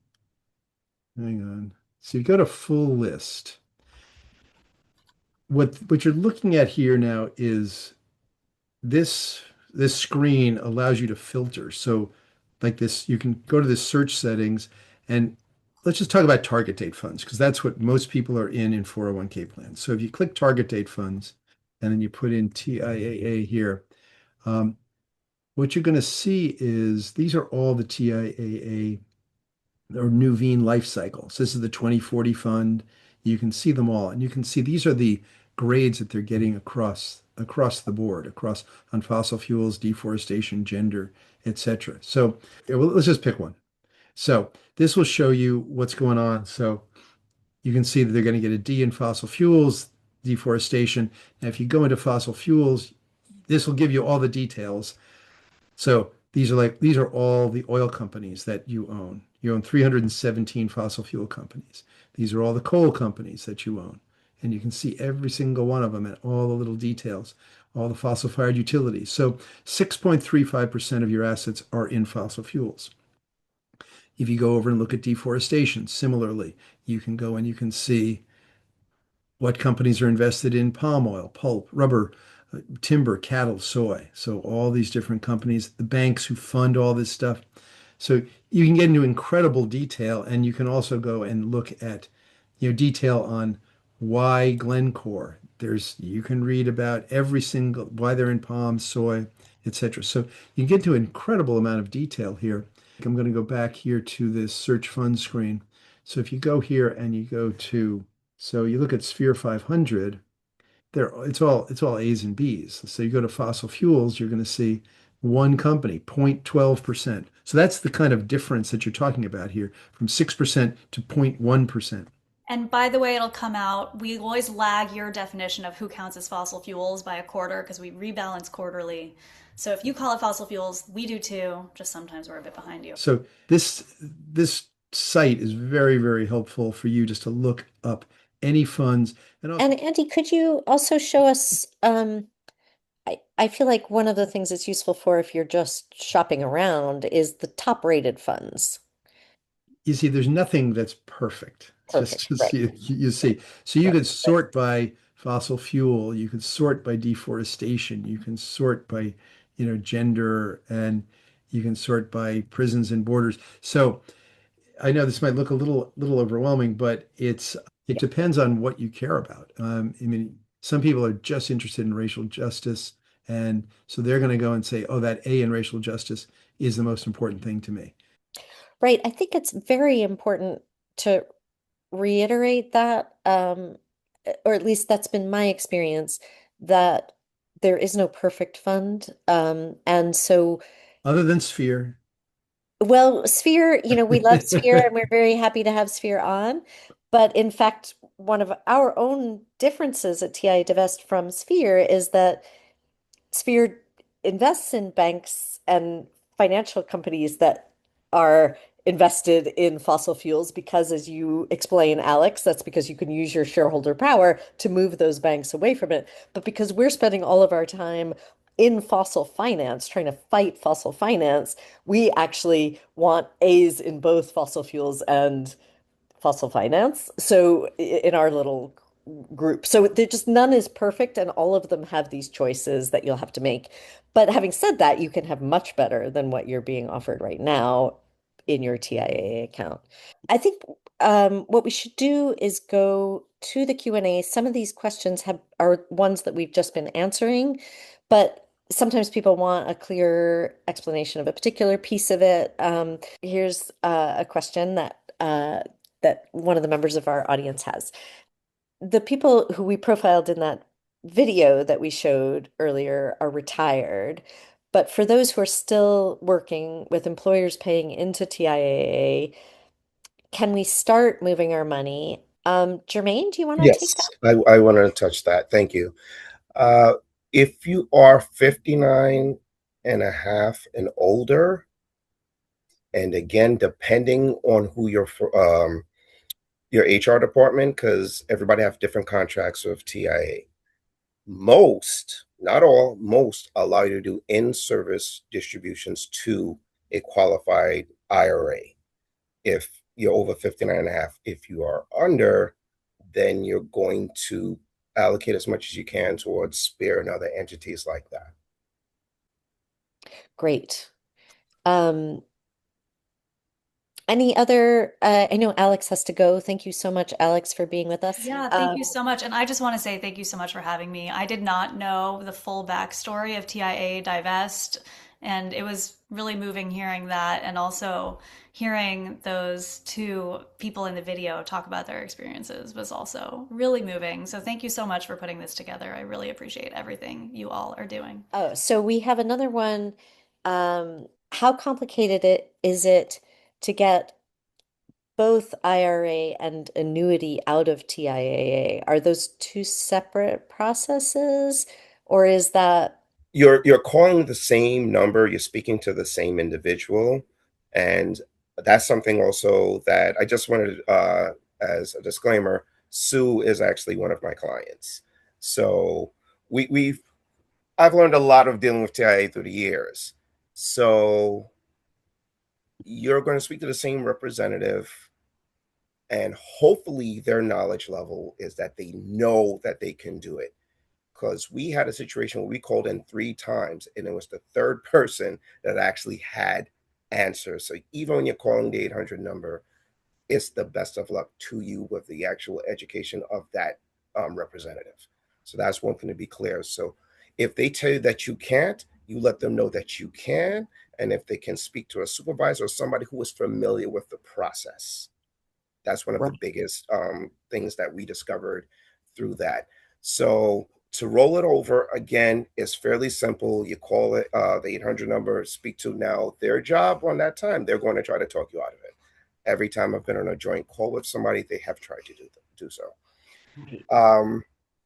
hang on. So you go to full list. What you're looking at here now is this screen allows you to filter. So like this, you can go to the search settings and let's just talk about target date funds because that's what most people are in 401k plans. So if you click target date funds and then you put in TIAA here, um, what you're going to see is these are all the TIAA or Nuveen life cycles. This is the 2040 fund. You can see them all, and you can see these are the grades that they're getting across the board, across on fossil fuels, deforestation, gender, etc. So well, let's just pick one. So this will show you what's going on. So you can see that they're going to get a D in fossil fuels, deforestation. Now, if you go into fossil fuels, this will give you all the details. So these are all the oil companies that you own. You own 317 fossil fuel companies. These are all the coal companies that you own. And you can see every single one of them and all the little details, all the fossil fired utilities. So 6.35% of your assets are in fossil fuels. If you go over and look at deforestation, similarly, you can go and you can see what companies are invested in palm oil, pulp, rubber, timber, cattle, soy. So all these different companies, the banks who fund all this stuff. So you can get into incredible detail, and you can also go and look at, detail on why Glencore. You can read about every single why they're in palm, soy, etc. So you get to an incredible amount of detail here. I'm going to go back here to this search fund screen. So if you go here and you go to, so you look at Sphere 500, it's all A's and B's. So you go to fossil fuels, you're going to see one company, 0.12%. So that's the kind of difference that you're talking about here, from 6% to 0.1%. And by the way, it'll come out. We always lag your definition of who counts as fossil fuels by a quarter because we rebalance quarterly. So if you call it fossil fuels, we do too. Just sometimes we're a bit behind you. So this site is very, very helpful for you just to look up any funds and also. And Andy, could you also show us, I feel like one of the things it's useful for if you're just shopping around is the top rated funds. You see, there's nothing that's perfect. Perfect, Just right. you see. So you Right. could sort by fossil fuel, you could sort by deforestation, you can sort by, gender, and you can sort by prisons and borders. So I know this might look a little overwhelming, but it depends on what you care about. I mean, some people are just interested in racial justice, and so they're going to go and say, "Oh, that A in racial justice is the most important thing to me." Right. I think it's very important to reiterate that, or at least that's been my experience, that there is no perfect fund. And so, Other than Sphere. well, Sphere, we love Sphere and we're very happy to have Sphere on. But in fact, one of our own differences at TIAA-Divest from Sphere is that Sphere invests in banks and financial companies that are invested in fossil fuels because, as you explain, Alex, that's because you can use your shareholder power to move those banks away from it. But because we're spending all of our time in fossil finance, trying to fight fossil finance, we actually want A's in both fossil fuels and fossil finance. So in our little group. So they're just none is perfect, and all of them have these choices that you'll have to make. But having said that, you can have much better than what you're being offered right now in your TIAA account. I think what we should do is go to the Q&A. Some of these questions are ones that we've just been answering, but sometimes people want a clear explanation of a particular piece of it. Here's a question that one of the members of our audience has. The people who we profiled in that video that we showed earlier are retired, but for those who are still working with employers paying into TIAA, can we start moving our money? Jermaine, do you want to take that? Yes, I want to touch that. Thank you. Uh, if you are 59 and a half and older, and again, depending on who your HR department, because everybody have different contracts with TIA. Most, not all, most allow you to do in-service distributions to a qualified IRA. If you're over 59 and a half, if you are under, then you're going to allocate as much as you can towards Spare and other entities like that. Great. Um, any other, I know Alex has to go. Thank you so much, Alex, for being with us. Yeah, thank you so much. And I just want to say thank you so much for having me. I did not know the full backstory of TIAA Divest, and it was really moving hearing that and also hearing those two people in the video talk about their experiences was also really moving. So thank you so much for putting this together. I really appreciate everything you all are doing. Oh, so we have another one. How complicated is it to get both IRA and annuity out of TIAA? Are those two separate processes, or is that You're calling the same number, you're speaking to the same individual, and that's something also that I just wanted as a disclaimer. Sue is actually one of my clients, so we've I've learned a lot of dealing with TIA through the years. So you're going to speak to the same representative, and hopefully their knowledge level is that they know that they can do it. Because we had a situation where we called in 3 times, and it was the third person that actually had answers. So even when you're calling the 800 number, it's the best of luck to you with the actual education of that representative. So that's one thing to be clear. So if they tell you that you can't, you let them know that you can. And if they can speak to a supervisor or somebody who is familiar with the process, that's one of the right? biggest things that we discovered through that. So To roll it over, again, is fairly simple. You call it the 800 number, speak to now their job on that time. They're going to try to talk you out of it. Every time I've been on a joint call with somebody, they have tried to do so. Right.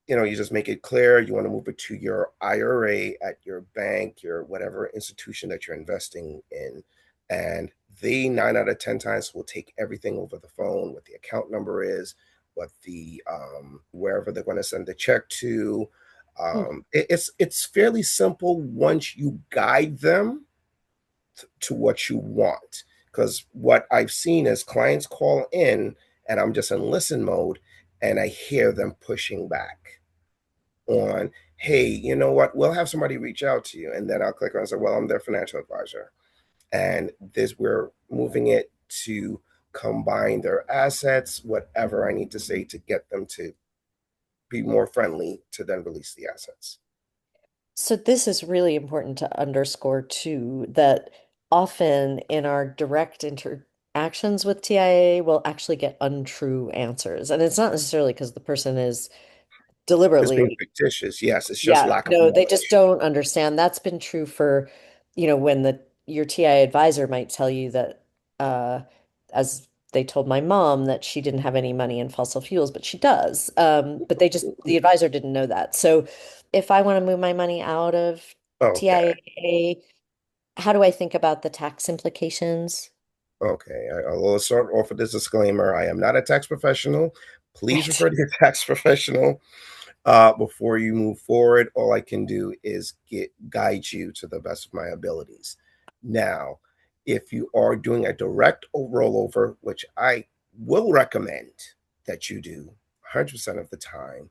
You just make it clear you want to move it to your IRA at your bank, your whatever institution that you're investing in. And they 9 out of 10 times will take everything over the phone, what the account number is, what the wherever they're going to send the check to. Hmm. It's fairly simple once you guide them to what you want. Because what I've seen is clients call in and I'm just in listen mode and I hear them pushing back on, hey, you know what? We'll have somebody reach out to you. And then I'll click on and say, well, I'm their financial advisor. And this, we're moving it to combine their assets, whatever I need to say to get them to be more friendly to then release the assets. So this is really important to underscore too, that often in our direct interactions with TIAA, we'll actually get untrue answers. And it's not necessarily because the person is It's being deliberately, fictitious. Yes, it's just yeah, lack of no, they just knowledge. don't understand. That's been true for, when your TIA advisor might tell you that, as they told my mom that she didn't have any money in fossil fuels, but she does. But the advisor didn't know that. So if I want to move my money out of Okay. TIAA, how do I think about the tax implications? Okay, I'll start off with this disclaimer. I am not a tax professional. Please Right. refer to your tax professional before you move forward. All I can do is guide you to the best of my abilities. Now, if you are doing a direct rollover, which I will recommend that you do 100% of the time,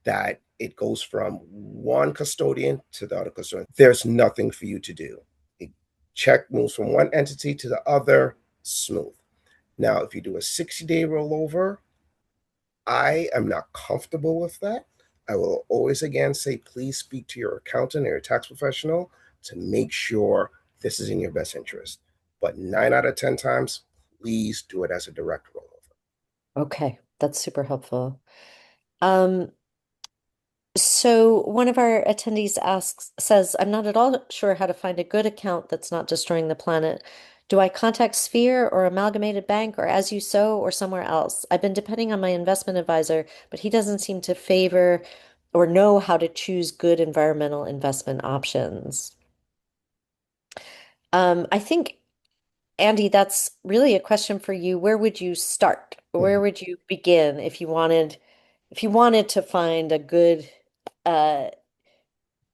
that it goes from one custodian to the other custodian. There's nothing for you to do. A check moves from one entity to the other, smooth. Now, if you do a 60-day rollover, I am not comfortable with that. I will always again say, please speak to your accountant or your tax professional to make sure this is in your best interest. But 9 out of 10 times, please do it as a direct rollover. Okay, that's super helpful. Um, So one of our attendees says, I'm not at all sure how to find a good account that's not destroying the planet. Do I contact Sphere or Amalgamated Bank or As You Sow or somewhere else? I've been depending on my investment advisor, but he doesn't seem to favor or know how to choose good environmental investment options. I think, Andy, that's really a question for you. Where would you start? Where Mhm. would you begin if you wanted to find a good uh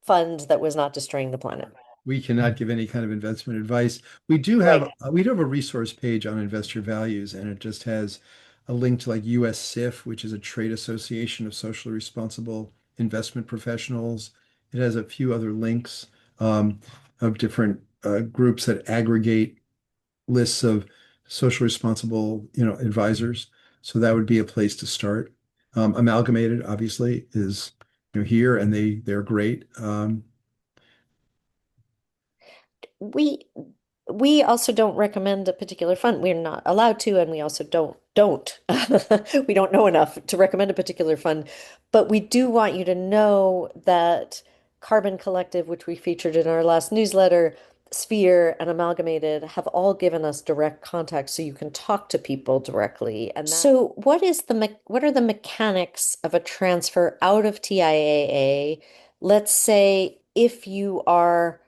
fund that was not destroying the planet? We cannot give any kind of investment advice. Right. We do have a resource page on investor values, and it just has a link to like US SIF, which is a trade association of socially responsible investment professionals. It has a few other links of different groups that aggregate lists of social responsible, advisors. So that would be a place to start. Amalgamated, obviously, is here, and they're great. We we also don't recommend a particular fund. We're not allowed to, and we also don't. We don't know enough to recommend a particular fund. But we do want you to know that Carbon Collective, which we featured in our last newsletter, Sphere and Amalgamated have all given us direct contact so you can talk to people directly. And so what are the mechanics of a transfer out of TIAA? Let's say if you are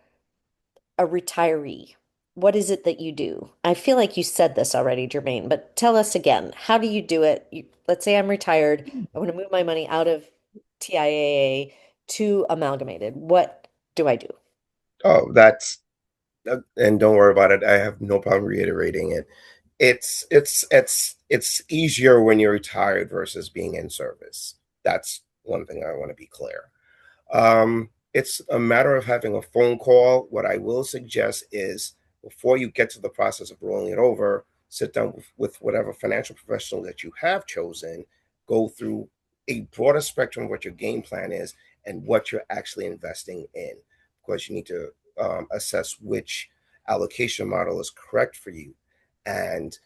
a retiree, what is it that you do? I feel like you said this already, Jermaine, but tell us again. How do you do it? Let's say I'm retired. I want to move my money out of TIAA to Amalgamated. What do I do? Oh, and don't worry about it. I have no problem reiterating it. It's easier when you're retired versus being in service. That's one thing I want to be clear. It's a matter of having a phone call. What I will suggest is before you get to the process of rolling it over, sit down with whatever financial professional that you have chosen, go through a broader spectrum of what your game plan is and what you're actually investing in. Of course, you need to assess which allocation model is correct for you. And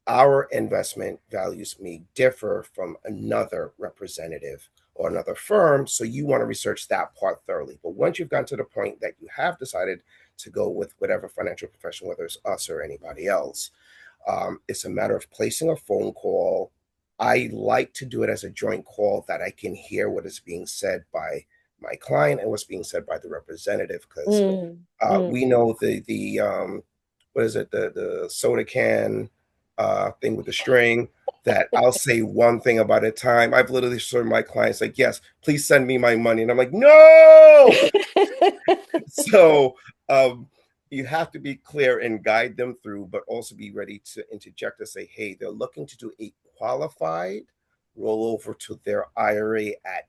our investment values may differ from another representative or another firm. So you want to research that part thoroughly. But once you've gotten to the point that you have decided to go with whatever financial professional, whether it's us or anybody else, it's a matter of placing a phone call. I like to do it as a joint call that I can hear what is being said by my client and what's being said by the representative, because Mm, mm. we know the what is it, the soda can thing with the string, that I'll say one thing about a time. I've literally told my clients like, yes, please send me my money, and I'm like, no. So um, you have to be clear and guide them through, but also be ready to interject and say, hey, they're looking to do a qualified rollover to their IRA at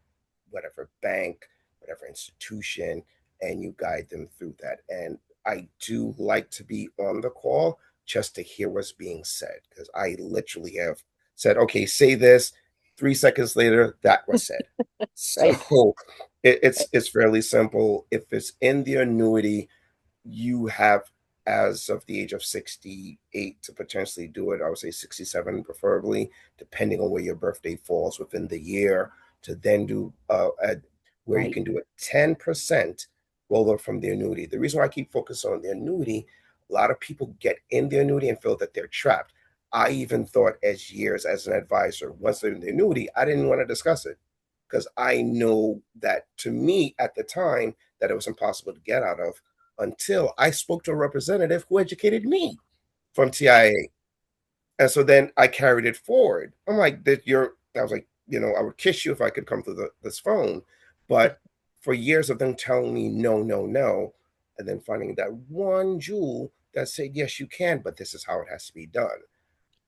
whatever bank, whatever institution, and you guide them through that. And I do like to be on the call just to hear what's being said, because I literally have said, okay, say this. 3 seconds later, that was said. Right. So it's fairly simple. If it's in the annuity, you have, as of the age of 68, to potentially do it. I would say 67 preferably, depending on where your birthday falls within the year, to then do where you Right. can do a 10% roller from the annuity. The reason why I keep focusing on the annuity, a lot of people get in the annuity and feel that they're trapped. I even thought, as years as an advisor, once they're in the annuity, I didn't want to discuss it, because I know that, to me at the time, that it was impossible to get out of, until I spoke to a representative who educated me from TIAA. And so then I carried it forward. I'm like, that you're, I was like, I would kiss you if I could come through this phone. But for years of them telling me no, no, no, and then finding that one jewel that said, yes, you can, but this is how it has to be done.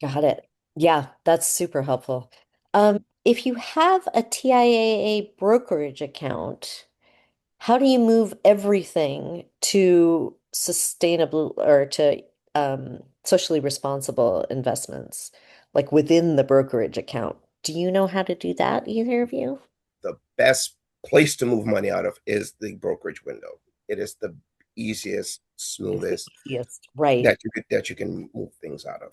Got it. Yeah, that's super helpful. If you have a TIAA brokerage account, how do you move everything to sustainable or to socially responsible investments, like within the brokerage account? Do you know how to do that, either of you? The best place to move money out of is the brokerage window. It is the easiest, It's the smoothest easiest. Right, that you can move things out of.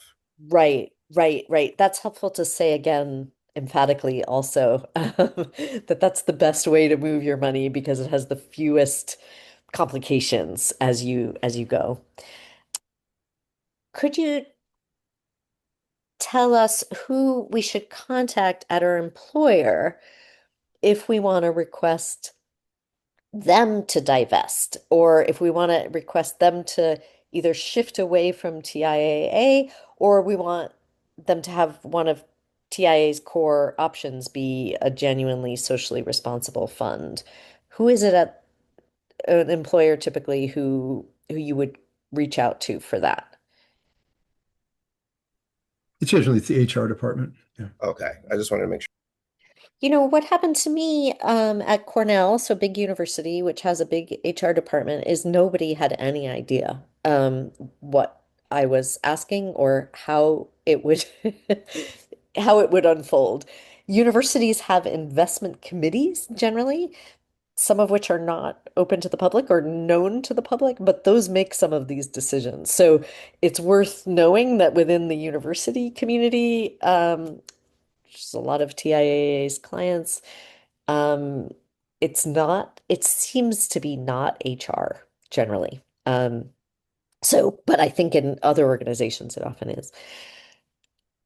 right, right, right. That's helpful to say again emphatically also that that's the best way to move your money because it has the fewest complications as you go. Could you tell us who we should contact at our employer if we want to request them to divest, or if we want to request them to either shift away from TIAA, or we want them to have one of TIAA's core options be a genuinely socially responsible fund? Who is it at an employer typically who you would reach out to for that? It's usually the HR department. Yeah. Okay, I just wanted to make sure. You know, what happened to me at Cornell, so big university, which has a big HR department, is nobody had any idea what I was asking or how it would how it would unfold. Universities have investment committees generally, some of which are not open to the public or known to the public, but those make some of these decisions. So it's worth knowing that within the university community, which is a lot of TIAA's clients, um, it seems to be not HR generally. But I think in other organizations it often is.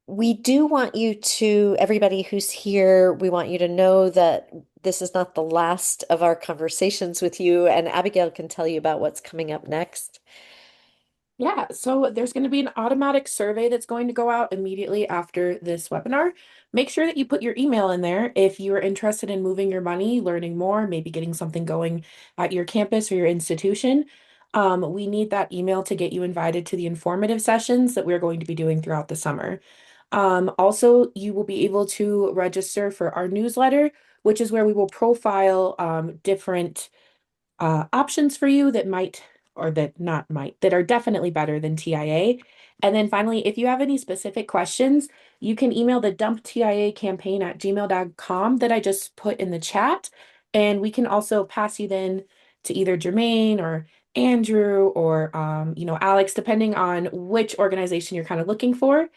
We do want you to, everybody who's here, we want you to know that this is not the last of our conversations with you, and Abigail can tell you about what's coming up next. Yeah, so there's going to be an automatic survey that's going to go out immediately after this webinar. Make sure that you put your email in there if you are interested in moving your money, learning more, maybe getting something going at your campus or your institution. We need that email to get you invited to the informative sessions that we're going to be doing throughout the summer. Also, you will be able to register for our newsletter, which is where we will profile different options for you that might, or that not might, that are definitely better than TIA. And then finally, if you have any specific questions, you can email the Dump-TIAA campaign at gmail.com that I just put in the chat. And we can also pass you then to either Jermaine or Andrew or Alex, depending on which organization you're kind of looking for.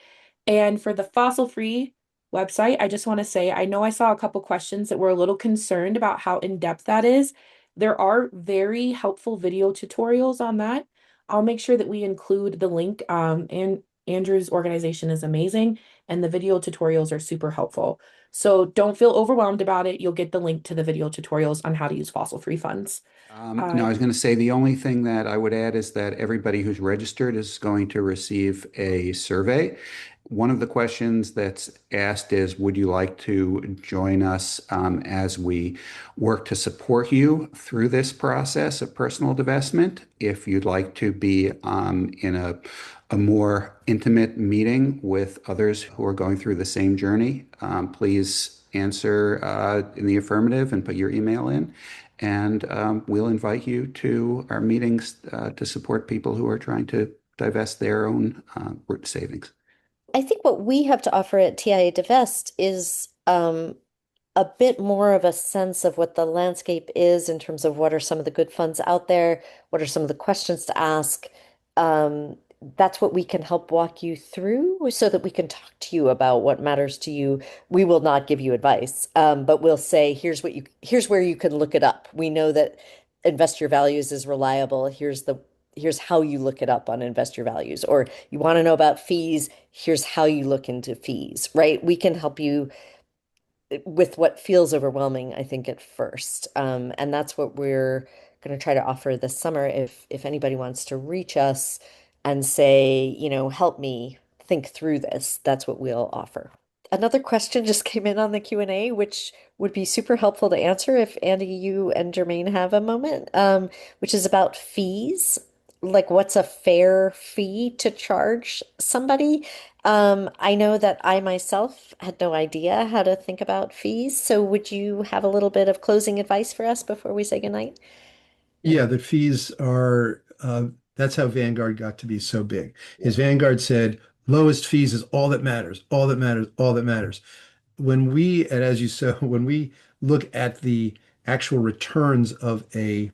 And for the fossil free website. I just want to say, I know I saw a couple questions that were a little concerned about how in-depth that is. There are very helpful video tutorials on that. I'll make sure that we include the link. And Andrew's organization is amazing, and the video tutorials are super helpful. So don't feel overwhelmed about it. You'll get the link to the video tutorials on how to use fossil-free funds. No, I was going to say the only thing that I would add is that everybody who's registered is going to receive a survey. One of the questions that's asked is, would you like to join us as we work to support you through this process of personal divestment? If you'd like to be in a more intimate meeting with others who are going through the same journey, please answer in the affirmative and put your email in. And we'll invite you to our meetings to support people who are trying to divest their own savings. I think what we have to offer at TIAA-Divest is a bit more of a sense of what the landscape is in terms of what are some of the good funds out there, what are some of the questions to ask. That's what we can help walk you through so that we can talk to you about what matters to you. We will not give you advice, but we'll say, here's where you can look it up. We know that Invest Your Values is reliable. Here's how you look it up on Invest Your Values. Or you want to know about fees, here's how you look into fees, right? We can help you with what feels overwhelming, I think, at first. And that's what we're going to try to offer this summer. If anybody wants to reach us and say, help me think through this, that's what we'll offer. Another question just came in on the Q&A, which would be super helpful to answer if Andy, you and Jermaine have a moment, which is about fees. Like, what's a fair fee to charge somebody? I know that I myself had no idea how to think about fees. So would you have a little bit of closing advice for us before we say goodnight? Yeah, the fees are, that's how Vanguard got to be so big. Is Vanguard said, lowest fees is all that matters, all that matters, all that matters. And as you saw, when we look at the actual returns of a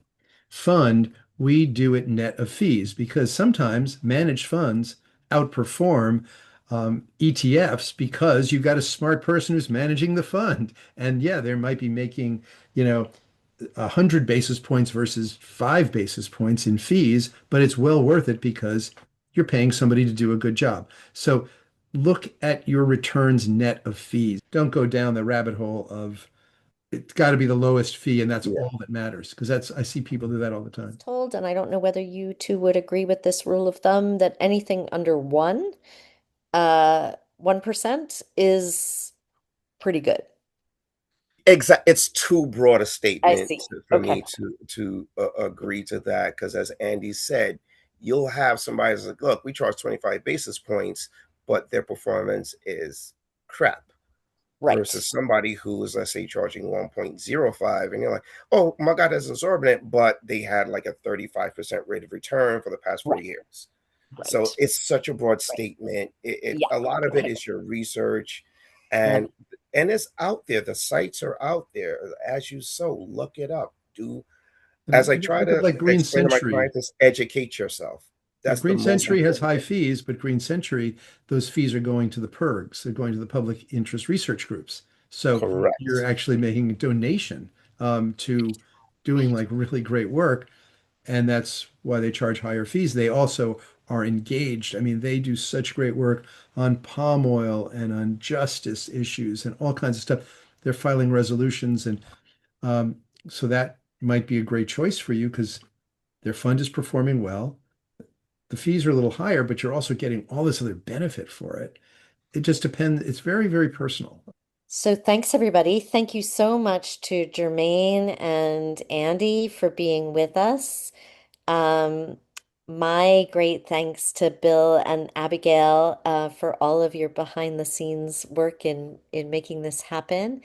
fund, we do it net of fees because sometimes managed funds outperform ETFs because you've got a smart person who's managing the fund. And yeah, they might be making, 100 basis points versus 5 basis points in fees, but it's well worth it because you're paying somebody to do a good job. So look at your returns net of fees. Don't go down the rabbit hole of it's got to be the lowest fee and that's Yeah. all that matters because I see people do that all the time. Told, and I don't know whether you two would agree with this rule of thumb that anything under 1% is pretty good. Exactly. It's too broad a I statement see. for Okay. me to agree to that because, as Andy said, you'll have somebody that's like, "Look, we charge 25 basis points, but their performance is crap." Right. Versus somebody who is, let's say, charging 1.05, and you're like, "Oh my God, that's exorbitant," but they had like a 35% rate of return for the past 4 Right. years. So Right. it's such a broad Right. statement. It Yeah. a lot of it Okay. is your research, Yep. and it's out there. The sites are out there. As you sow, look it up. Do as And I try look at to like Green explain to my Century. clients, is educate yourself. Yeah, That's the Green most Century has important high thing. fees, but Green Century, those fees are going to the PERGs. They're going to the public interest research groups. So you're Correct. actually making a donation to doing like really great work. And that's why they charge higher fees. They also are engaged. I mean, they do such great work on palm oil and on justice issues and all kinds of stuff. They're filing resolutions. And um, so that might be a great choice for you because their fund is performing well. The fees are a little higher, but you're also getting all this other benefit for it. It just depends. It's very, very personal. So thanks, everybody. Thank you so much to Jermaine and Andy for being with us. Um, my great thanks to Bill and Abigail for all of your behind the scenes work in making this happen.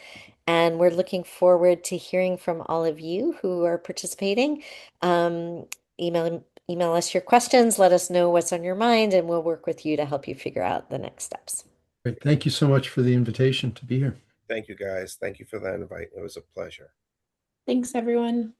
And we're looking forward to hearing from all of you who are participating. Um, email us your questions, let us know what's on your mind, and we'll work with you to help you figure out the next steps. Great. Thank you so much for the invitation to be here. Thank you, guys. Thank you for that invite. It was a pleasure. Thanks, everyone.